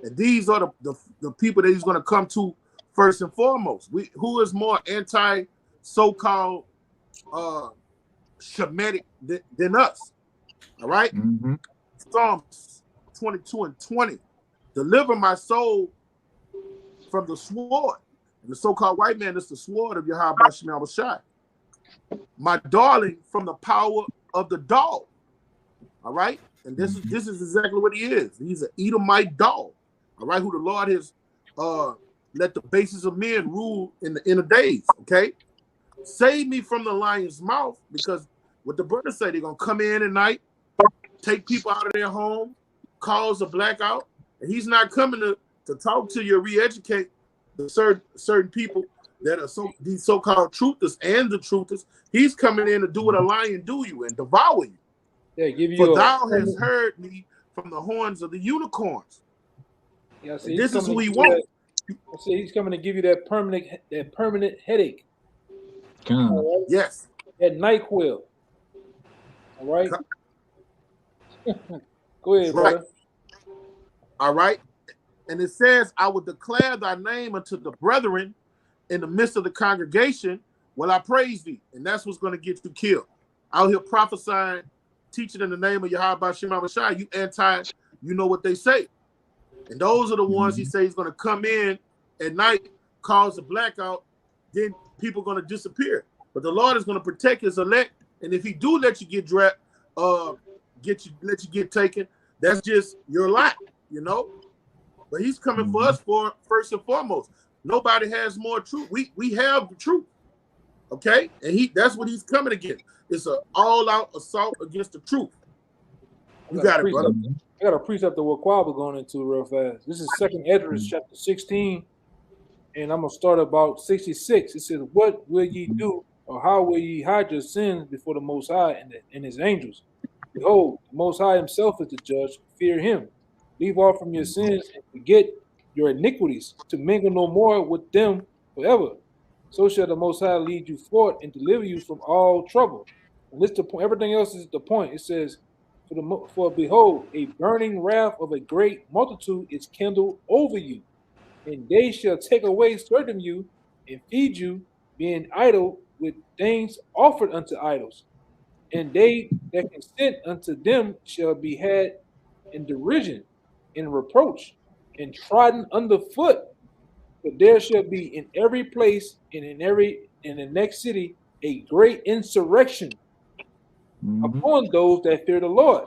And these are the people that he's going to come to first and foremost. Who is more anti so-called Shemitic than us? All right? Psalms 22 and 20. Deliver my soul from the sword. And the so-called white man is the sword of Yahweh Shem Shai. My darling from the power of the dog. All right? And this is exactly what he is. He's an Edomite dog. All right, who the Lord has let the basis of men rule in the inner days. Okay, save me from the lion's mouth, because what the brothers say, they're gonna come in at night, take people out of their home, cause a blackout, and he's not coming to talk to you, re-educate the certain people that are these so-called truthers and the truthers. He's coming in to do what a lion do you and devour you. Yeah, give you. For thou hast heard me from the horns of the unicorns. Yeah, see, this is who he wants. I see, he's coming to give you that permanent headache. Right? Yes. That NyQuil. All right. Go ahead, brother. Right. All right. And it says, I will declare thy name unto the brethren in the midst of the congregation. Will I praise thee? And that's what's going to get you killed. Out here prophesying, teaching in the name of Yahweh Shem Shai. You you know what they say. And those are the ones he says he's going to come in at night, cause a blackout, then people are going to disappear. But the Lord is going to protect his elect. And if he do let you get let you get taken, that's just your lot, you know. But he's coming for us first and foremost. Nobody has more truth. We have the truth, okay? And that's what he's coming against. It's an all-out assault against the truth. You got it, brother. I got a precept of what Quab going into real fast. This is 2nd Esdras chapter 16, and I'm gonna start about 66. It says, "What will ye do, or how will ye hide your sins before the Most High and his angels? Behold, the Most High himself is the judge. Fear him. Leave off from your sins and forget your iniquities, to mingle no more with them forever. So shall the Most High lead you forth and deliver you from all trouble." And this the point. Everything else is the point. It says, For behold, a burning wrath of a great multitude is kindled over you, and they shall take away certain you and feed you, being idle with things offered unto idols. And they that consent unto them shall be had in derision, in reproach, and trodden underfoot. But there shall be in every place and in the next city a great insurrection upon those that fear the Lord.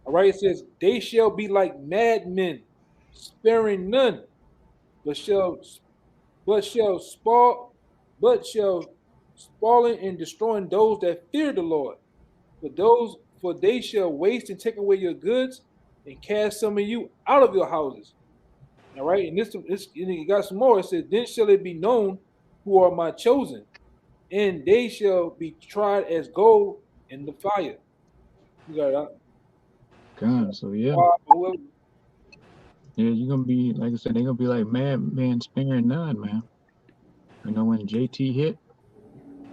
All right, it says, they shall be like madmen, sparing none, but shall spoil, but shall spoiling and destroying those that fear the Lord. For they shall waste and take away your goods and cast some of you out of your houses. All right, and this and you got some more. It says, then shall it be known who are my chosen, and they shall be tried as gold in the fire. You got it. God, so yeah, you're gonna be like I said, they're gonna be like madmen sparing none, man. You know when JT hit,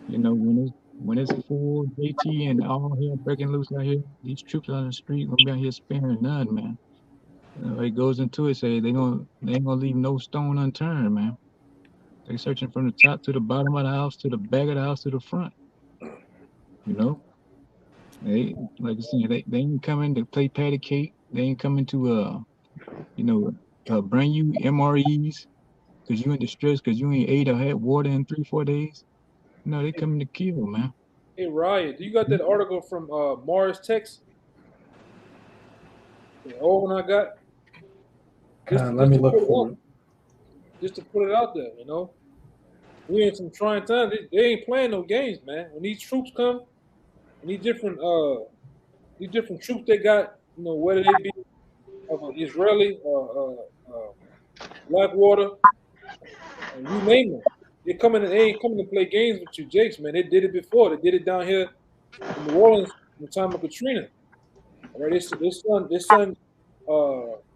you know when it's full JT and all hell breaking loose out here, these troops on the street gonna be out here sparing none, man. It goes into it, say they ain't gonna leave no stone unturned, man. They searching from the top to the bottom of the house, to the back of the house, to the front. You know, they like I said, they ain't coming to play patty cake. They ain't coming to bring you MREs because you in distress because you ain't ate or had water in 3-4 days. No, they coming to kill, man. Hey Ryan, do you got that article from Mars Text? The old one I got. Let me look for it. Just to put it out there, you know. We in some trying times. They ain't playing no games, man. When these troops come, and these different troops they got, you know, whether they be of an Israeli or Blackwater, and you name them, they ain't coming to play games with you, Jakes, man. They did it before. They did it down here in New Orleans in the time of Katrina. All right, they sent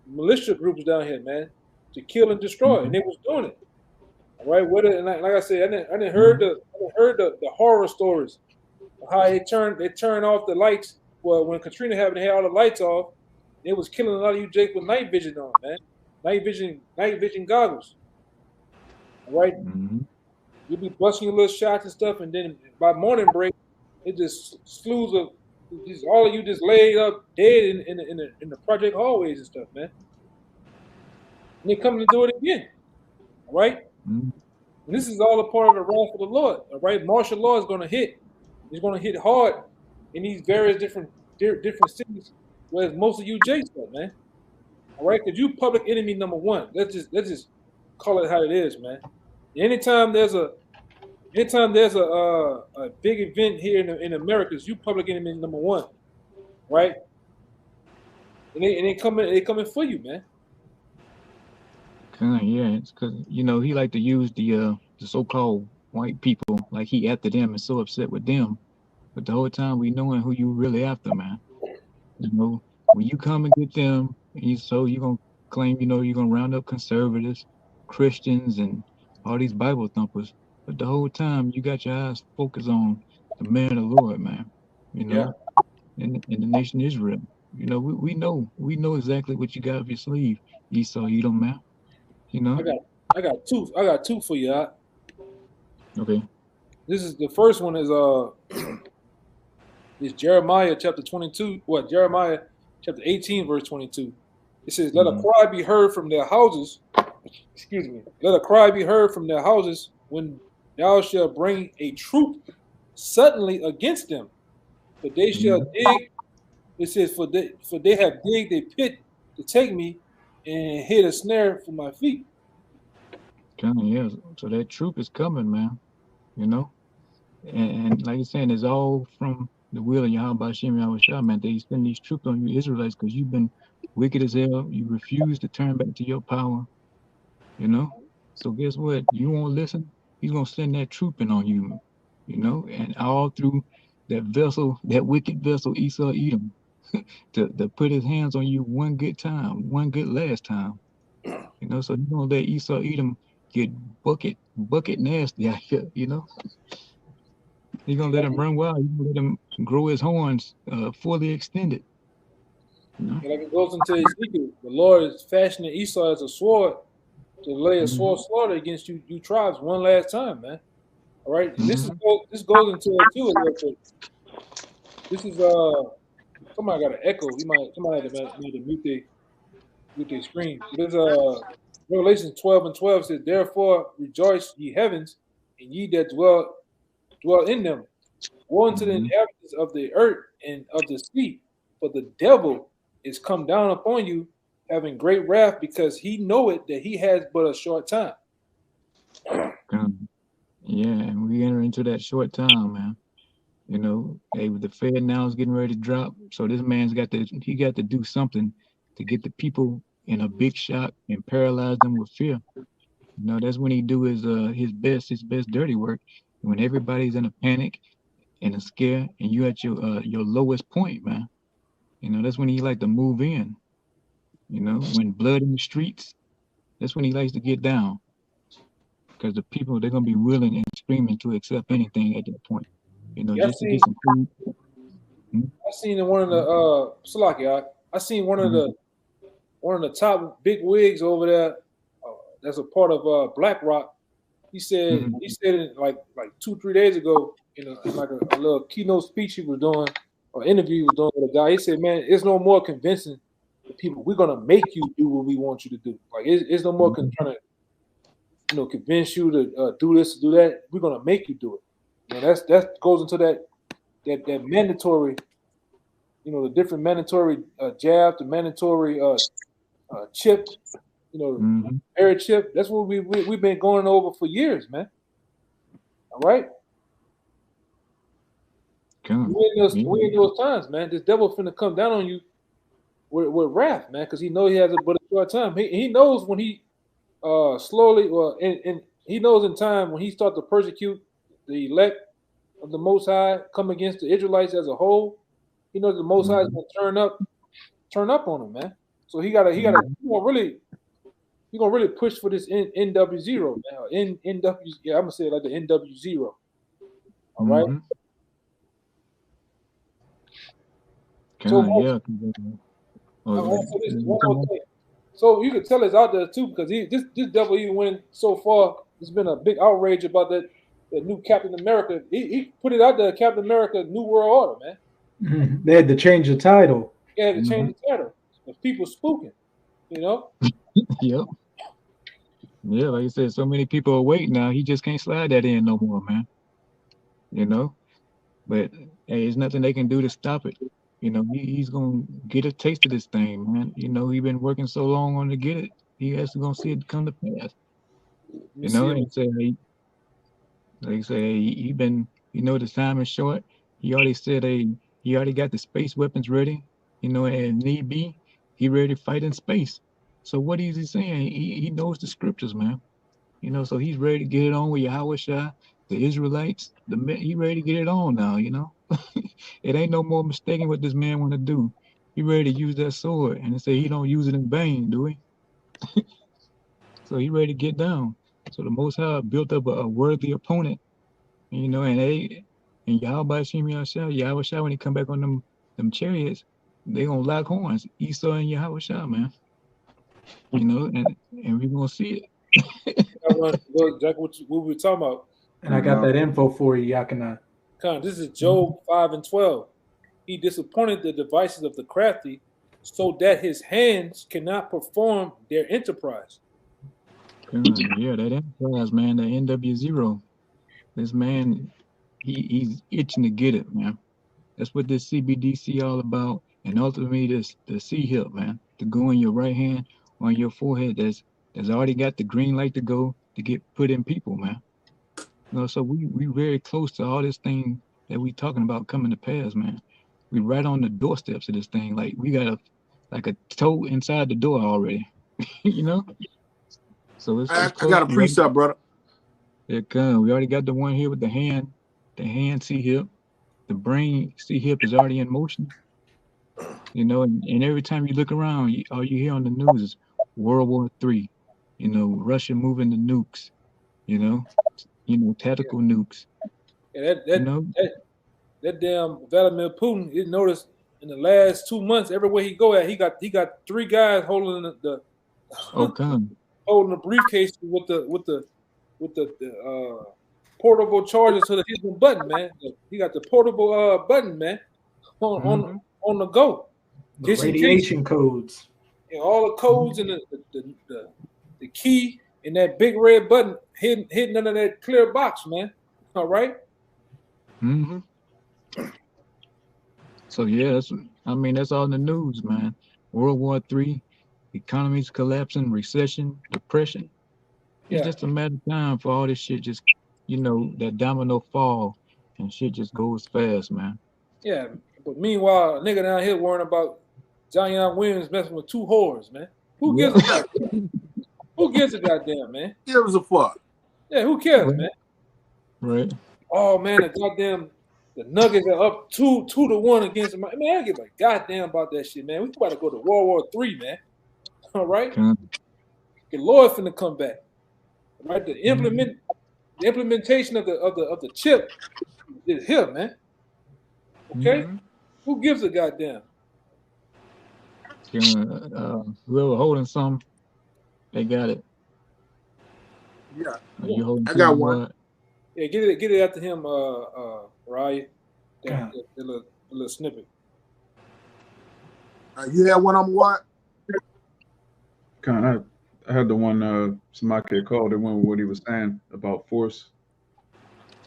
militia groups down here, man, to kill and destroy, and they was doing it. All right, and like I said, I didn't heard the horror stories of how they turned off the lights. Well, when Katrina happened, they had all the lights off. It was killing a lot of you, Jake, with night vision on, man. Night vision goggles. All right, you'll be busting your little shots and stuff, and then by morning break, it just slews of all of you just laid up dead in the project hallways and stuff, man. And they coming to do it again. All right? And this is all a part of the wrath of the Lord. All right, martial law is going to hit. It's going to hit hard in these various different cities, where most of you Jakes are, man. All right, because you public enemy number one. Let's just call it how it is, man. Anytime there's a big event here in America, you public enemy number one, right? And they coming for you, man. Yeah, it's because you know he like to use the so-called white people like he after them and so upset with them, but the whole time we knowing who you really after, man. You know when you come and get them, you gonna claim you're gonna round up conservatives, Christians, and all these Bible thumpers, but the whole time you got your eyes focused on the man of the Lord, man. You know, in the nation Israel. You know we know exactly what you got up your sleeve, Esau, Edom, man. You know, I got two for you. Okay. This is the first one is Jeremiah chapter 22. What Jeremiah chapter 18 verse 22. It says, "Let a cry be heard from their houses." Excuse me. Let a cry be heard from their houses when thou shalt bring a troop suddenly against them, but they shall dig. It says, "For they have digged a pit to take me, and hid a snare for my feet." Yeah. So that troop is coming, man. You know, and like you're saying, it's all from the will of Yahweh Hashem Yahweh, man. They send these troops on you Israelites because you've been wicked as hell. You refuse to turn back to your power. You know. So guess what? You won't listen. He's gonna send that troop in on you. You know, and all through that vessel, that wicked vessel, Esau Edom, to put his hands on you one good time, one good last time. You know, so you're gonna let Esau Edom get bucket nasty out here, you know. You're gonna let him run wild, you're gonna let him grow his horns fully extended. You know? Like it goes into Ezekiel, the Lord is fashioning Esau as a sword to lay a sword slaughter against you tribes one last time, man. All right. This goes into it too a little bit. This is somebody got an echo. Somebody had to mute their screen. There's Revelation 12:12 says, "Therefore rejoice, ye heavens, and ye that dwell dwell in them. Woe unto the inhabitants of the earth and of the sea, for the devil is come down upon you, having great wrath, because he knoweth that he has but a short time. Yeah, and we enter into that short time, man. You know, hey, with the Fed now is getting ready to drop, so this man's got to do something to get the people in a big shock and paralyze them with fear. You know, that's when he do his best dirty work. When everybody's in a panic and a scare, and you at your lowest point, man. You know, that's when he like to move in. You know, when blood in the streets, that's when he likes to get down. Because the people, they're gonna be willing and screaming to accept anything at that point. You know, Yeah, just to get some food. I seen in one of the Salaki, I seen one of the top big wigs over there. That's a part of BlackRock. He said it like 2-3 days ago in like a little keynote speech he was doing or interview he was doing with a guy. He said, "Man, it's no more convincing the people. We're gonna make you do what we want you to do. Like it's no more trying to convince you to do this, do that. We're gonna make you do it. You know, that goes into that mandatory, the different mandatory jab, the mandatory chip, air chip. That's what we've been going over for years, man. All right. We in those times, man. This devil finna come down on you with wrath, man, because he knows he has but a short time. He knows when he slowly, and he knows in time when he starts to persecute the elect of the Most High, come against the Israelites as a whole. He knows the Most High is gonna turn up on him, man. So he gonna really push for this NW0, man. NW, yeah, I'm gonna say it like the NW0. All right. So you could tell it's out there too, because this devil even went so far. There's been a big outrage about that new Captain America. He put it out there, Captain America, New World Order, man. They had to change the title. They had to change the title. The people spooking, Yep. Yeah, like you said, so many people are waiting now. He just can't slide that in no more, man. But hey, there's nothing they can do to stop it. He's gonna get a taste of this thing, man. He's been working so long on to get it. He has to go see it come to pass. And say, like say, he been, the time is short. He already said, he already got the space weapons ready. And need be, he ready to fight in space. So what is he saying? He knows the scriptures, man. So he's ready to get it on with Yahweh Shai, the Israelites. He ready to get it on now. It ain't no more mistaking what this man want to do. He ready to use that sword, and they say he don't use it in vain, do he? So he ready to get down. So the Most High built up a worthy opponent, and Yahweh Shai, when he come back on them chariots, they gonna lock horns. Esau and Yahweh Shai, man. And we gonna see it. Exactly what we were talking about. And I got that info for you, Yakana. This is Job 5:12. He disappointed the devices of the crafty, so that his hands cannot perform their enterprise. Yeah, that enterprise, man, the NW0. This man, he's itching to get it, man. That's what this CBDC all about. And ultimately, the C-hip, man, to go in your right hand on your forehead. That's already got the green light to go to get put in people, man. So we very close to all this thing that we talking about coming to pass, man. We right on the doorsteps of this thing. Like we got a toe inside the door already. So it's I got a precept, brother. Here it comes. We already got the one here with the hand C-hip. The brain C-hip is already in motion. And every time you look around, all you hear on the news is World War III. Russia moving the nukes. Tactical nukes. Yeah, that damn Vladimir Putin. You noticed in the last 2 months, everywhere he go at, he got 3 guys holding the holding the briefcase with the portable charger so that he's the button, man. He got the portable button, man, on the go. The radiation codes. All the codes and the key and that big red button hidden under that clear box, man. All right. Hmm. So yeah, that's all in the news, man. World War III, economies collapsing, recession, depression. It's Yeah, just a matter of time for all this shit just, that domino fall and shit just goes fast, man. yeah. But meanwhile, a nigga down here worrying about Zion Williams messing with two whores, man. Who Yeah. gives a goddamn? Who gives a goddamn, man? Gives a fuck. Yeah, who cares, Right. man? Right. Oh man, the Nuggets are up 2-1 against them. Man, I give a goddamn about that shit, man. We about to go to World War III, man. All right, Con- the Lord finna come back. All right, mhm. the implementation of the chip is here, man. Okay, Mhm. who gives a goddamn? Whoever holding some, they got it. Yeah, Are Yeah, you holding I got something, one. boy? yeah, get it after him, Ryan. That, Con. that, that little snippet. You have one on what? Kind of, I had the one somebody had called. It went with what he was saying about force.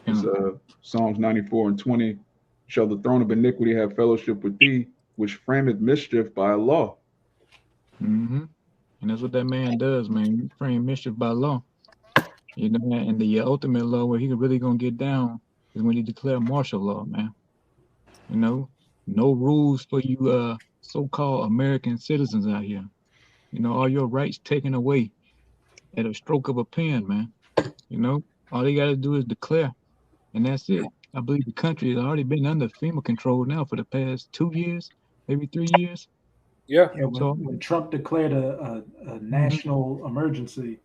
It's Con- Psalms 94:20. Shall the throne of iniquity have fellowship with thee, which frameth mischief by law? mhm. And that's what that man does, man. He frame mischief by law. And the ultimate law where he really gonna get down is when he declare martial law, man. You know, no rules for you so-called American citizens out here. All your rights taken away at a stroke of a pen, man. You know, all they gotta do is declare, and that's it. I believe the country has already been under FEMA control now for the past 2 years, maybe 3 years. Yeah, Yeah, So, when Trump declared a mhm, national emergency.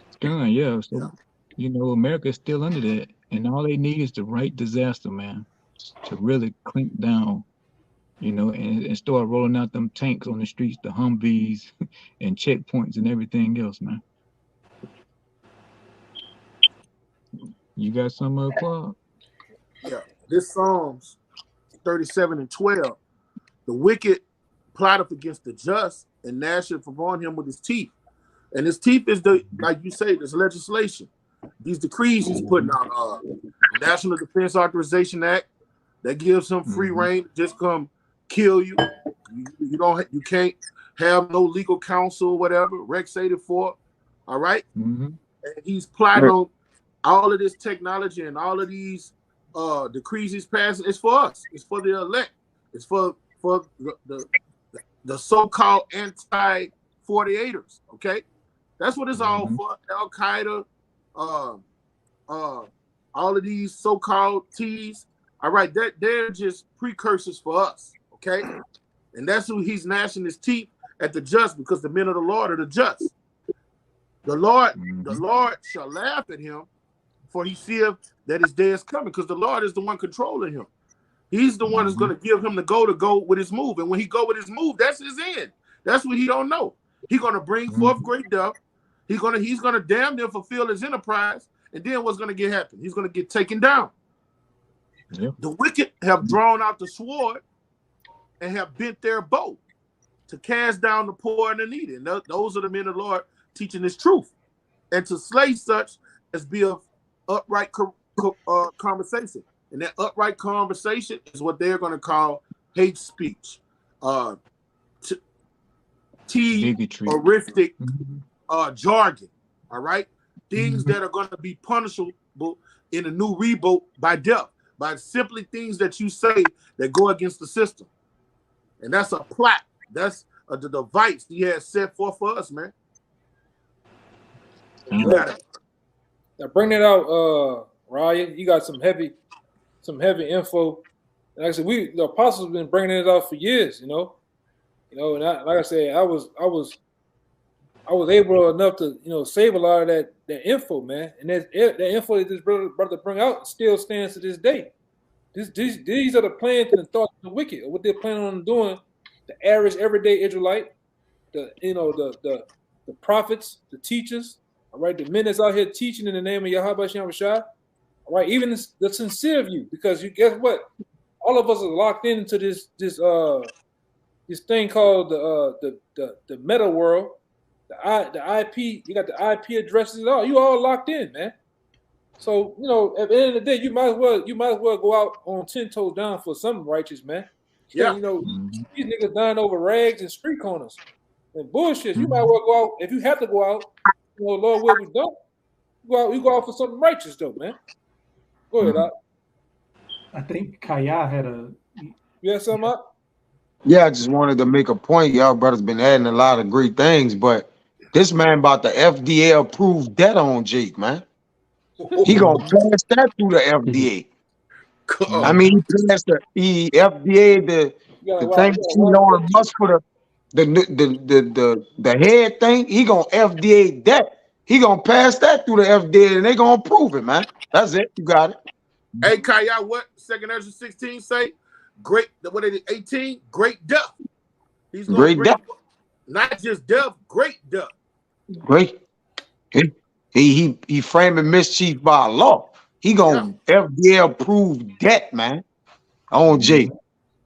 it's done, yeah. Yeah. So, America is still under that, and all they need is the right disaster, man, to really clink down, and start rolling out them tanks on the streets, the Humvees, and checkpoints and everything else, man. You got some Quad? Yeah. This Psalms 37:12. The wicked plotteth against the just and gnasheth upon him with his teeth. And his teeth is like you say, this legislation. These decrees he's putting out. National Defense Authorization Act that gives him free Mm-hmm. reign to just come kill you. You can't have no legal counsel or whatever. Rex 84. All right. Mm-hmm. And he's plotting Right. on all of this technology and all of these decrees he's passing. It's for us. It's for the elect. It's for the so-called anti-48ers. Okay, that's what it's all Mm-hmm. for. Al Qaeda, uh, all of these so-called T's. All right, they're just precursors for us. Okay, and that's who he's gnashing his teeth at the just, because the men of the Lord are the just. The Lord shall laugh at him, for he seeth that his day is coming, because the Lord is the one controlling him. He's the one that's going to give him the go with his move. And when he go with his move, that's his end. That's what he don't know. He's going to bring forth great death. He's gonna damn near fulfill his enterprise. And then what's going to happen? He's going to get taken down. Yep. The wicked have drawn out the sword and have bent their bow to cast down the poor and the needy. And those are the men of the Lord teaching this truth. And to slay such as be of upright conversation. And that upright conversation is what they're going to call hate speech, Bigotry. horrific Mm-hmm. jargon, all right? Things that are going to be punishable in a new reboot by death, by simply things that you say that go against the system. And that's a plot. That's the device he has set forth for us, man. You got it. now bring that out, Ryan. You got some heavy info. And like I said, the apostles have been bringing it out for years, and like I said, I was able enough to save a lot of that info, man. And that info that this brother bring out still stands to this day. These are the plans and the thoughts of the wicked, or what they're planning on doing. The average everyday Israelite, the prophets, the teachers, all right, the men that's out here teaching in the name of Yahweh Shem Rashad, all right, even the sincere view, because you guess what, all of us are locked into this thing called the meta world, the IP. You got the IP addresses and all. You all locked in, man. So at the end of the day, you might as well go out on 10 toes down for something righteous, man. Yeah. These niggas dying over rags and street corners and bullshit. You might Mhm. well go out if you have to go out. Lord will we don't. You go out for something righteous though, man. Go ahead, Doc. I think Kaya had a. You have something up? Yeah, I just wanted to make a point. Y'all brothers been adding a lot of great things, but this man about the FDA approved debt on Jake, man. He gonna Mhm. pass that through the FDA. I Oh, mean, he passed the FDA You the gotta thing watch. You that gotta watch Elon that shit. Musk for the head thing. He gonna FDA that. He gonna pass that through the FDA, and they gonna approve it, man. That's it. You got it. hey, Kaya, what 2 Ezra 16 say? Great, what it is, 18? Great death. He's going to Great bring debt. not just death, great death. Great. He framing mischief by law. He Yeah. gonna FDA approved debt, man, on Jake,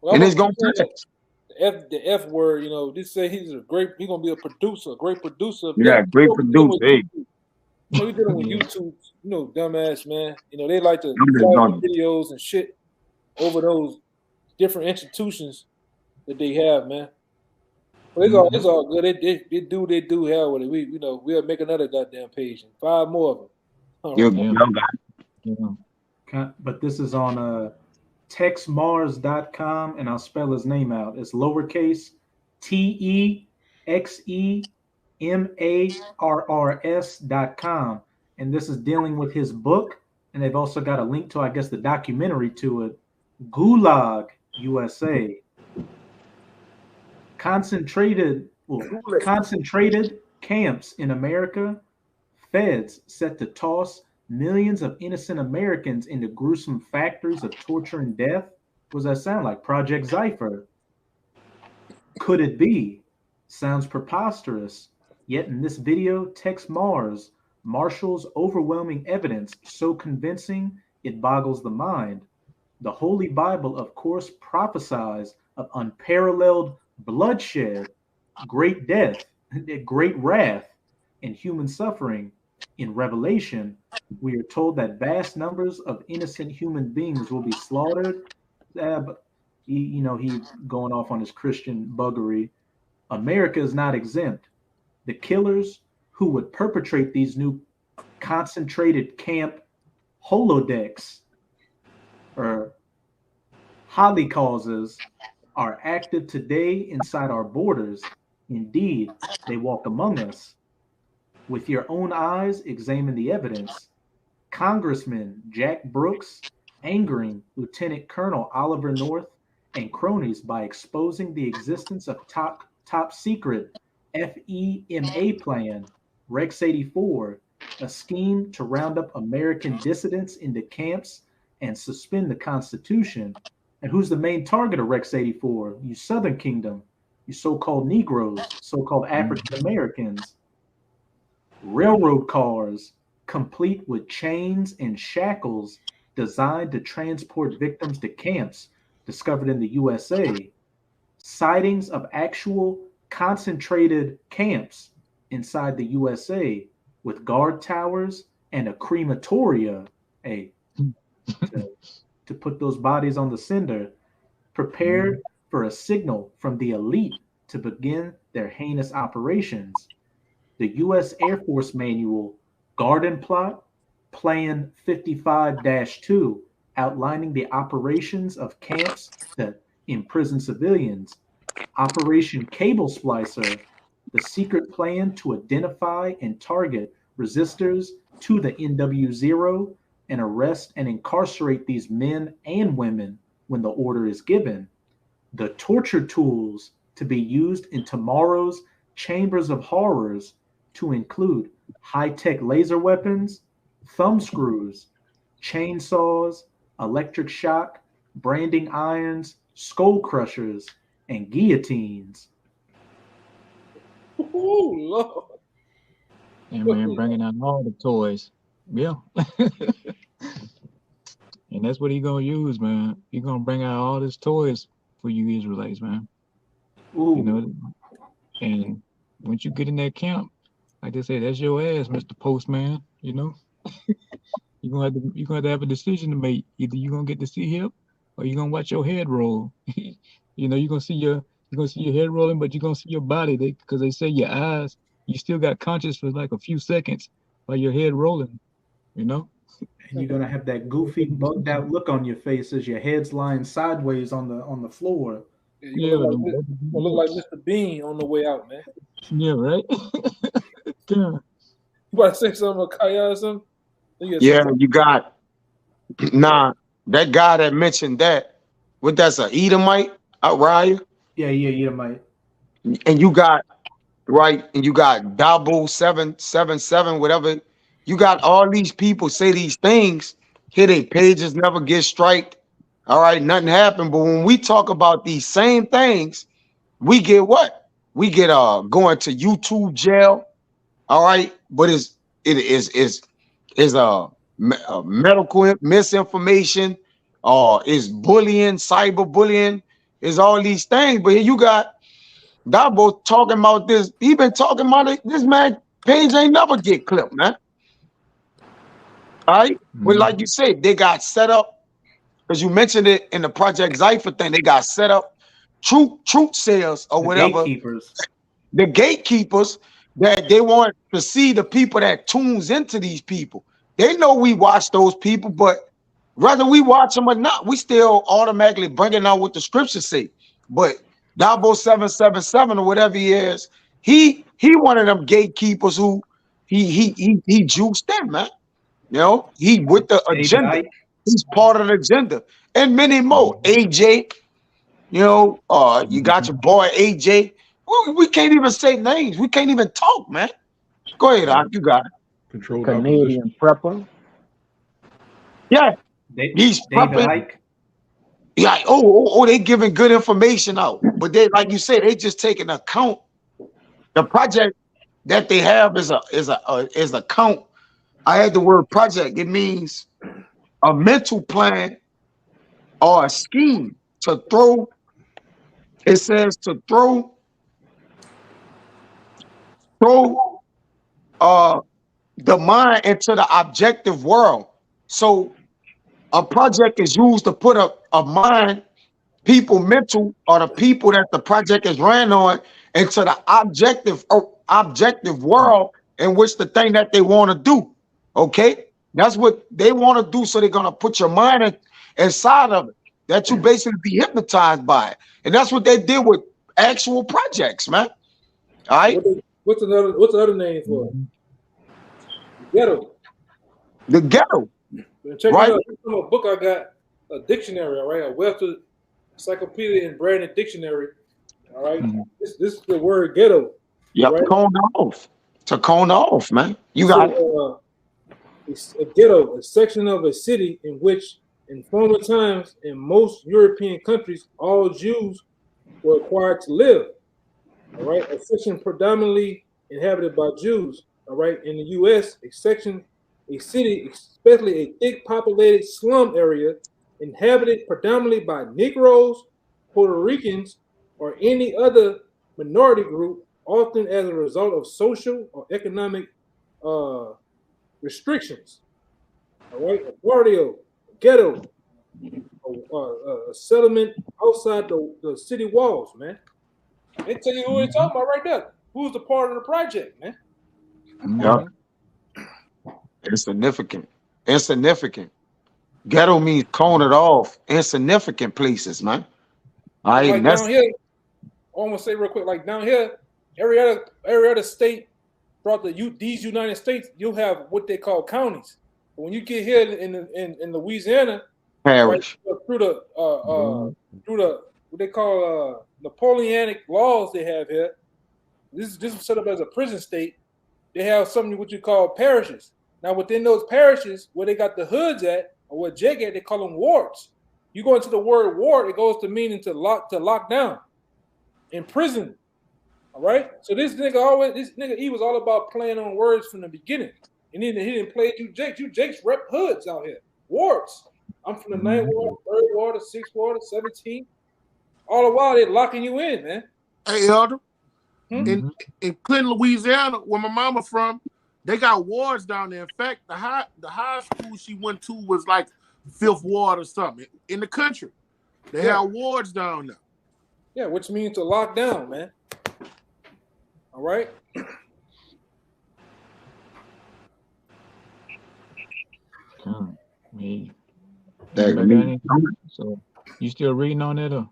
Well, I'm and gonna it's keep gonna saying pass. the F word. This say he's He's gonna be a producer, a great producer of death. Yeah, great We dealing producer. with Hey, YouTube. We dealing with Yeah. YouTube. Dumbass man. They like to I'm just flag gonna the videos and shit over those different institutions that they have, man. But it's all good. They do hell with it. We'll make another goddamn page and 5 more of them. All right. you Yeah. know that. Yeah. But this is on texmars.com, and I'll spell his name out. It's lowercase TEXEMARRS.com. And this is dealing with his book. And they've also got a link to, I guess, the documentary to it, Gulag, USA. Concentrated camps in America, feds set to toss millions of innocent Americans into gruesome factories of torture and death. What does that sound like? Project Zypher. Could it be? Sounds preposterous. Yet in this video, Tex Mars marshals overwhelming evidence so convincing it boggles the mind. The Holy Bible, of course, prophesies of unparalleled bloodshed, great death, great wrath, and human suffering. In Revelation, we are told that vast numbers of innocent human beings will be slaughtered. But he going off on his Christian buggery. America is not exempt. The killers who would perpetrate these new concentrated camp holodecks or Holly causes are active today inside our borders. Indeed, they walk among us. With your own eyes, examine the evidence. Congressman Jack Brooks angering Lieutenant Colonel Oliver North and cronies by exposing the existence of top secret FEMA plan, Rex 84, a scheme to round up American dissidents into camps and suspend the Constitution. And who's the main target of Rex 84? You Southern Kingdom, you so-called Negroes, so-called African Americans. Railroad cars, complete with chains and shackles designed to transport victims to camps discovered in the USA. Sightings of actual concentrated camps inside the USA with guard towers and a crematoria, to put those bodies on the cinder, prepared for a signal from the elite to begin their heinous operations. The U.S. Air Force Manual, Garden Plot, Plan 55-2, outlining the operations of camps that imprison civilians. Operation Cable Splicer, the secret plan to identify and target resistors to the NW0 and arrest and incarcerate these men and women when the order is given. The torture tools to be used in tomorrow's chambers of horrors to include high-tech laser weapons, thumb screws, chainsaws, electric shock, branding irons, skull crushers, and guillotines. Oh Lord. And man, bringing out all the toys. Yeah. And that's what he gonna use, man. He gonna bring out all his toys for you Israelites, man. Ooh, And once you get in that camp, like they say, that's your ass, Mr. Postman. you're gonna have a decision to make. Either you're gonna get to see him, or you're gonna watch your head roll. You know, you're gonna see your head rolling, but you're gonna see your body. Because they say your eyes, you still got conscious for like a few seconds while your head rolling. You know. And you're gonna have that goofy, bugged out look on your face as your head's lying sideways on the floor. Yeah, Yeah, you gonna look like Mr. Bean on the way out, man. yeah, right. Yeah. You about to say something about Kaya or something? Yeah, you got that guy that mentioned that. What that's a Edomite, Raya? Yeah, mate. And you got right, and you got Dabo 777, whatever. You got all these people say these things. Here their pages never get striked. All right, nothing happened. But when we talk about these same things, we get what? We get going to YouTube jail. All right, but it is medical misinformation, is bullying, cyberbullying, is all these things. But here you got Dabo talking about this. He been talking about it. This man page ain't never get clipped, man. All right, but like you said, they got set up because you mentioned it in the Project Cypher thing. They got set up truth sales or whatever. The gatekeepers that they want to see the people that tunes into these people. They know we watch those people, but whether we watch them or not, we still automatically bringing out what the scriptures say. But Dabo 777 or whatever he is, he one of them gatekeepers who he juiced in, man. You know, he with the agenda. He's part of the agenda, and many more. AJ, you know, you got your boy AJ. We can't even say names. We can't even talk, man. Go ahead, Doc. You got it. Controlled Canadian prepper. Yeah, he's prepping. Yeah. Oh, they giving good information out, but they, like you said, they just taking account. The project that they have is a count. I had the word project. It means a mental plan or a scheme to throw. It says to throw the mind into the objective world. So a project is used to put a mind, people mental, or the people that the project is ran on into the objective world in which the thing that they want to do. Okay, that's what they want to do. So they're gonna put your mind inside of it. That you basically be hypnotized by it, and that's what they did with actual projects, man. All right. What's the other name for it? Ghetto. The ghetto. Check it out. This is a book I got, a dictionary, all right, a Webster Encyclopedia and Branded Dictionary. All right. This is the word ghetto. Yeah, right? cone off. To cone off, man. You got it. It's a ghetto, a section of a city in which, in former times, in most European countries, all Jews were required to live. All right, a section predominantly inhabited by Jews. All right, in the U.S., a city, especially a thick populated slum area, inhabited predominantly by Negroes, Puerto Ricans, or any other minority group, often as a result of social or economic restrictions. All right, a barrio, a ghetto, a settlement outside the city walls, man. They tell you who they're talking about right there. Who's the part of the project, man? Yeah. Insignificant. Ghetto means cone it off. Insignificant places, man. Like down here, I want to say real quick, like down here, every other state throughout these United States, you'll have what they call counties. But when you get here in Louisiana, parish, right, through the what they call Napoleonic laws they have here. This is set up as a prison state. They have something what you call parishes. Now within those parishes, where they got the hoods at, or where Jake at, they call them wards. You go into the word ward, it goes to meaning to lock down, in prison. All right. So this nigga, he was all about playing on words from the beginning, and he didn't play you Jake. You Jake's rep hoods out here, wards. I'm from the 9th ward, 3rd ward, 6th ward, 17th. All the while they're locking you in, man. Hey, Elder. In Clinton, Louisiana, where my mama from, They got wards down there. In fact, the high school she went to was like 5th ward or something in the country. They have wards down there. Yeah, which means to lock down, man. All right. Me. That So you still reading on it? Or?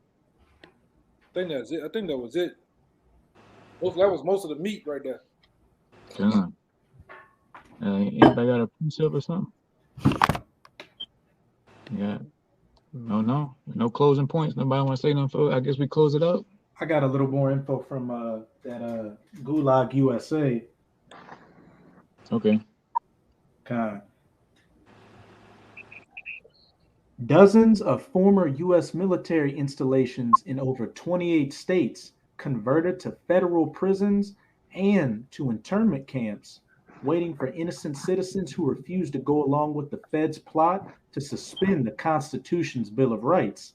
I think that's it. I think that was it. That was most of the meat right there. Anybody got a precept or something? Yeah. No closing points. Nobody want to say nothing. I guess we close it up. I got a little more info from that Gulag USA. Okay. Dozens of former U.S. military installations in over 28 states converted to federal prisons and to internment camps, waiting for innocent citizens who refuse to go along with the Fed's plot to suspend the Constitution's Bill of Rights.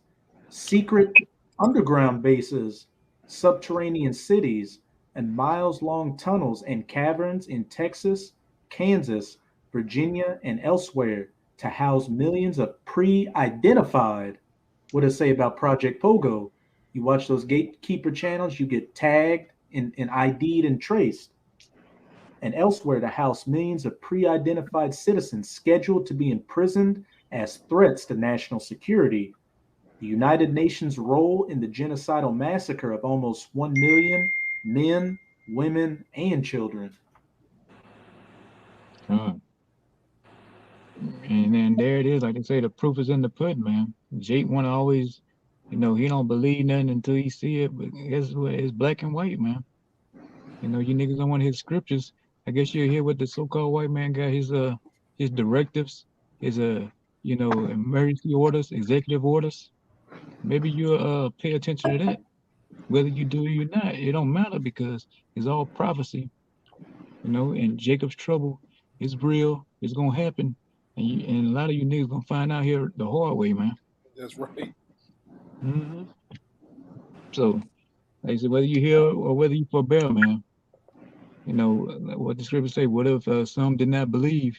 Secret underground bases, subterranean cities, and miles-long tunnels and caverns in Texas, Kansas, Virginia, and elsewhere to house millions of pre-identified. What does it say about Project Pogo? You watch those gatekeeper channels, you get tagged and ID'd and traced. And elsewhere to house millions of pre-identified citizens scheduled to be imprisoned as threats to national security. The United Nations' role in the genocidal massacre of almost 1 million men, women, and children. And then there it is. Like they say, the proof is in the pudding, man. Jake want to always, he don't believe nothing until he see it. But guess what? It's black and white, man. You niggas don't want to hit scriptures. I guess you'll hear what the so-called white man got his directives, his emergency orders, executive orders. Maybe you'll pay attention to that. Whether you do or you're not, it don't matter because it's all prophecy. And Jacob's trouble is real. It's gonna happen, and a lot of you niggas gonna find out here the hard way, man. That's right. Mm-hmm. So, like I said, whether you hear or whether you forbear, man. What the scriptures say. What if some did not believe?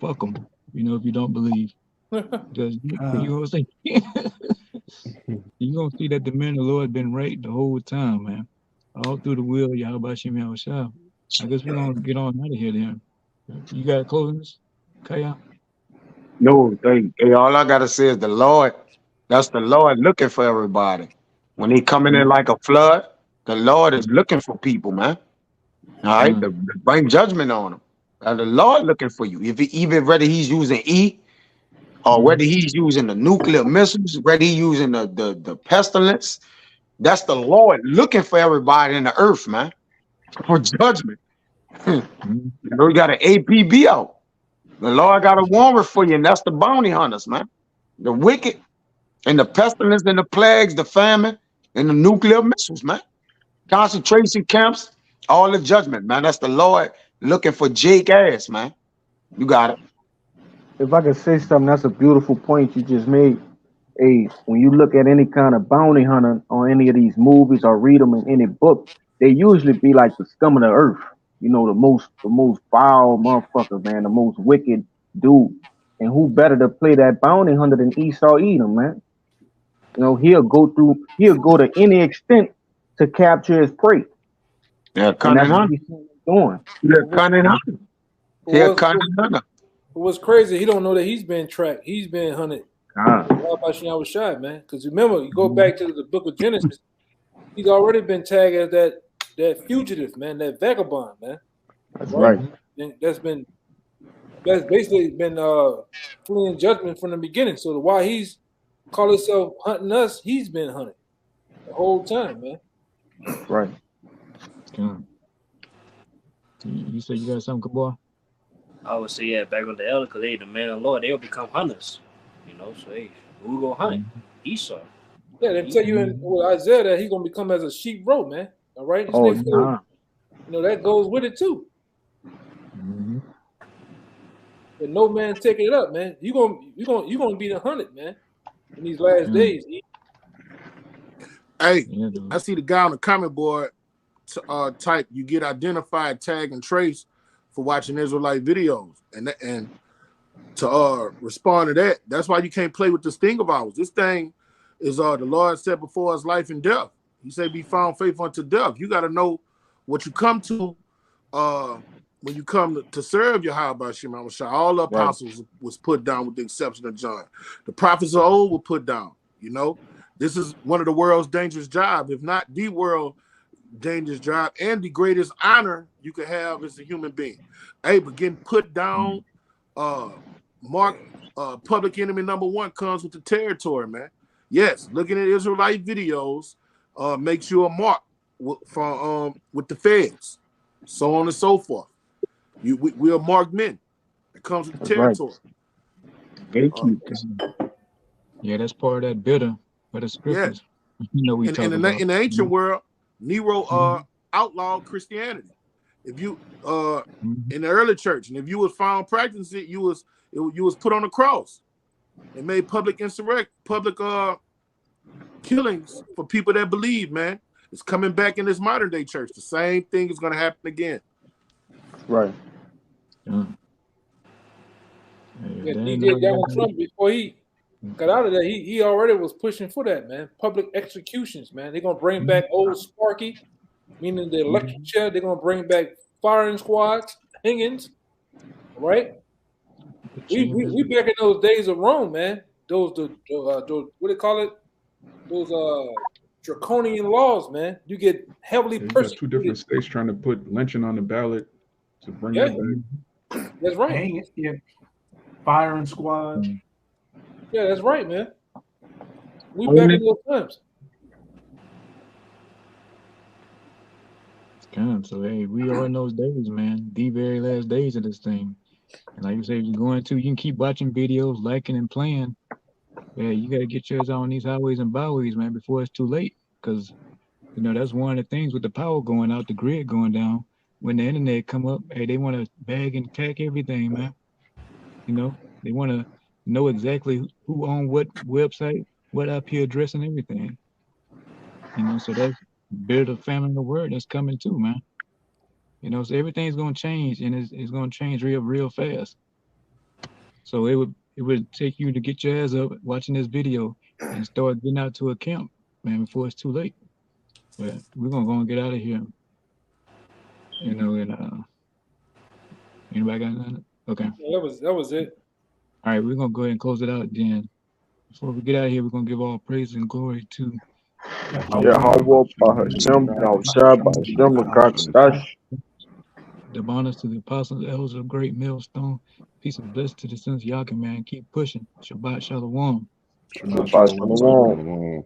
Fuck them. If you don't believe, because you gonna say you gonna see that the man of the Lord been right the whole time, man. All through the will, Yahweh Shem Yahushua. I guess we're gonna get on out of here then. You got closing this, Kaya? No, all I gotta say is the Lord. That's the Lord looking for everybody. When he coming in like a flood, the Lord is looking for people, man. All right, to bring judgment on them. And the Lord looking for you. Even whether he's using E, or whether he's using the nuclear missiles, whether he's using the pestilence, that's the Lord looking for everybody in the earth, man, for judgment. We got an APB out. The Lord got a warrant for you, and that's the bounty hunters, man. The wicked, and the pestilence, and the plagues, the famine, and the nuclear missiles, man. Concentration camps, all the judgment, man. That's the Lord looking for Jake ass, man. You got it. If I could say something, that's a beautiful point you just made. Hey, when you look at any kind of bounty hunter on any of these movies or read them in any book, they usually be like the scum of the earth. The most foul motherfucker, man, the most wicked dude. And who better to play that bounty hunter than Esau Edom, man? He'll go to any extent to capture his prey. Yeah, cunning hunter. What's crazy, he don't know that he's been tracked. He's been hunted. Man, because remember, you go back to the book of Genesis, he's already been tagged as that fugitive, man, that vagabond, man. That's right. That's basically been fleeing judgment from the beginning. So why he's called himself hunting us, he's been hunted the whole time, man. Right. You said you got something, boy? I would say, yeah, back on the elder, because they the man of the Lord, they'll become hunters. So hey, who go hunt? Esau. Yeah, they tell you in Isaiah that he's gonna become as a sheep road, man. All right. That goes with it too. But no man taking it up, man. You gonna be the hunted, man, in these last days. Hey, I see the guy on the comment board type. You get identified, tag, and trace for watching Israelite videos. And to respond to that, that's why you can't play with this thing of ours. This thing is the Lord set before us life and death. He said, be found faithful unto death. You got to know what you come to when you come to serve Yahweh Shema. All the apostles was put down with the exception of John. The prophets of old were put down. You know, this is one of the world's dangerous jobs, if not the world dangerous job, and the greatest honor you could have as a human being. Hey, but getting put down, mark public enemy number one comes with the territory, man. Yes, looking at Israelite videos makes you a mark with the feds, so on and so forth. We are marked men. It comes with the territory. Yeah, that's part of that bitter for the scriptures. Yeah. You know, in the ancient world, Nero outlawed Christianity. If you in the early church, and if you was found practicing it, you was put on a cross. They made public killings for people that believe, man. It's coming back in this modern day church. The same thing is going to happen again. Right. Yeah, DJ Donald Trump, before he got out of that, he already was pushing for that, man. Public executions, man. They're going to bring back old Sparky, meaning the electric chair. They're going to bring back firing squads, hangings, right? We back in those days of Rome, man. Those what do they call it? Those draconian laws, man. You get heavily persecuted. 2 different states trying to put lynching on the ballot to bring that back. That's right. Yeah. Firing squad. Yeah, that's right, man. We back in those times. So hey, we are in those days, man. The very last days of this thing. And like you say, if you're going to, you can keep watching videos, liking and playing. Yeah, you gotta get yours on these highways and byways, man, before it's too late. Because you know that's one of the things with the power going out, the grid going down. When the internet come up, hey, they want to bag and tack everything, man. You know, they want to know exactly who on what website, what IP address, and everything. You know, so that's build a family in the word that's coming too, man. You know, so everything's gonna change, and it's gonna change real fast. So it would take you to get your ass up watching this video and start getting out to a camp, man, before it's too late. But we're gonna go and get out of here. You know, and anybody got nothing? Okay. Yeah, that was it. All right, we're gonna go ahead and close it out then. Before we get out of here, we're gonna give all praise and glory to the bonus to the apostles, elders of great millstone. Peace and blessings to the sons of Yakin, man. Keep pushing. Shabbat Shalom. Shabbat Shalom.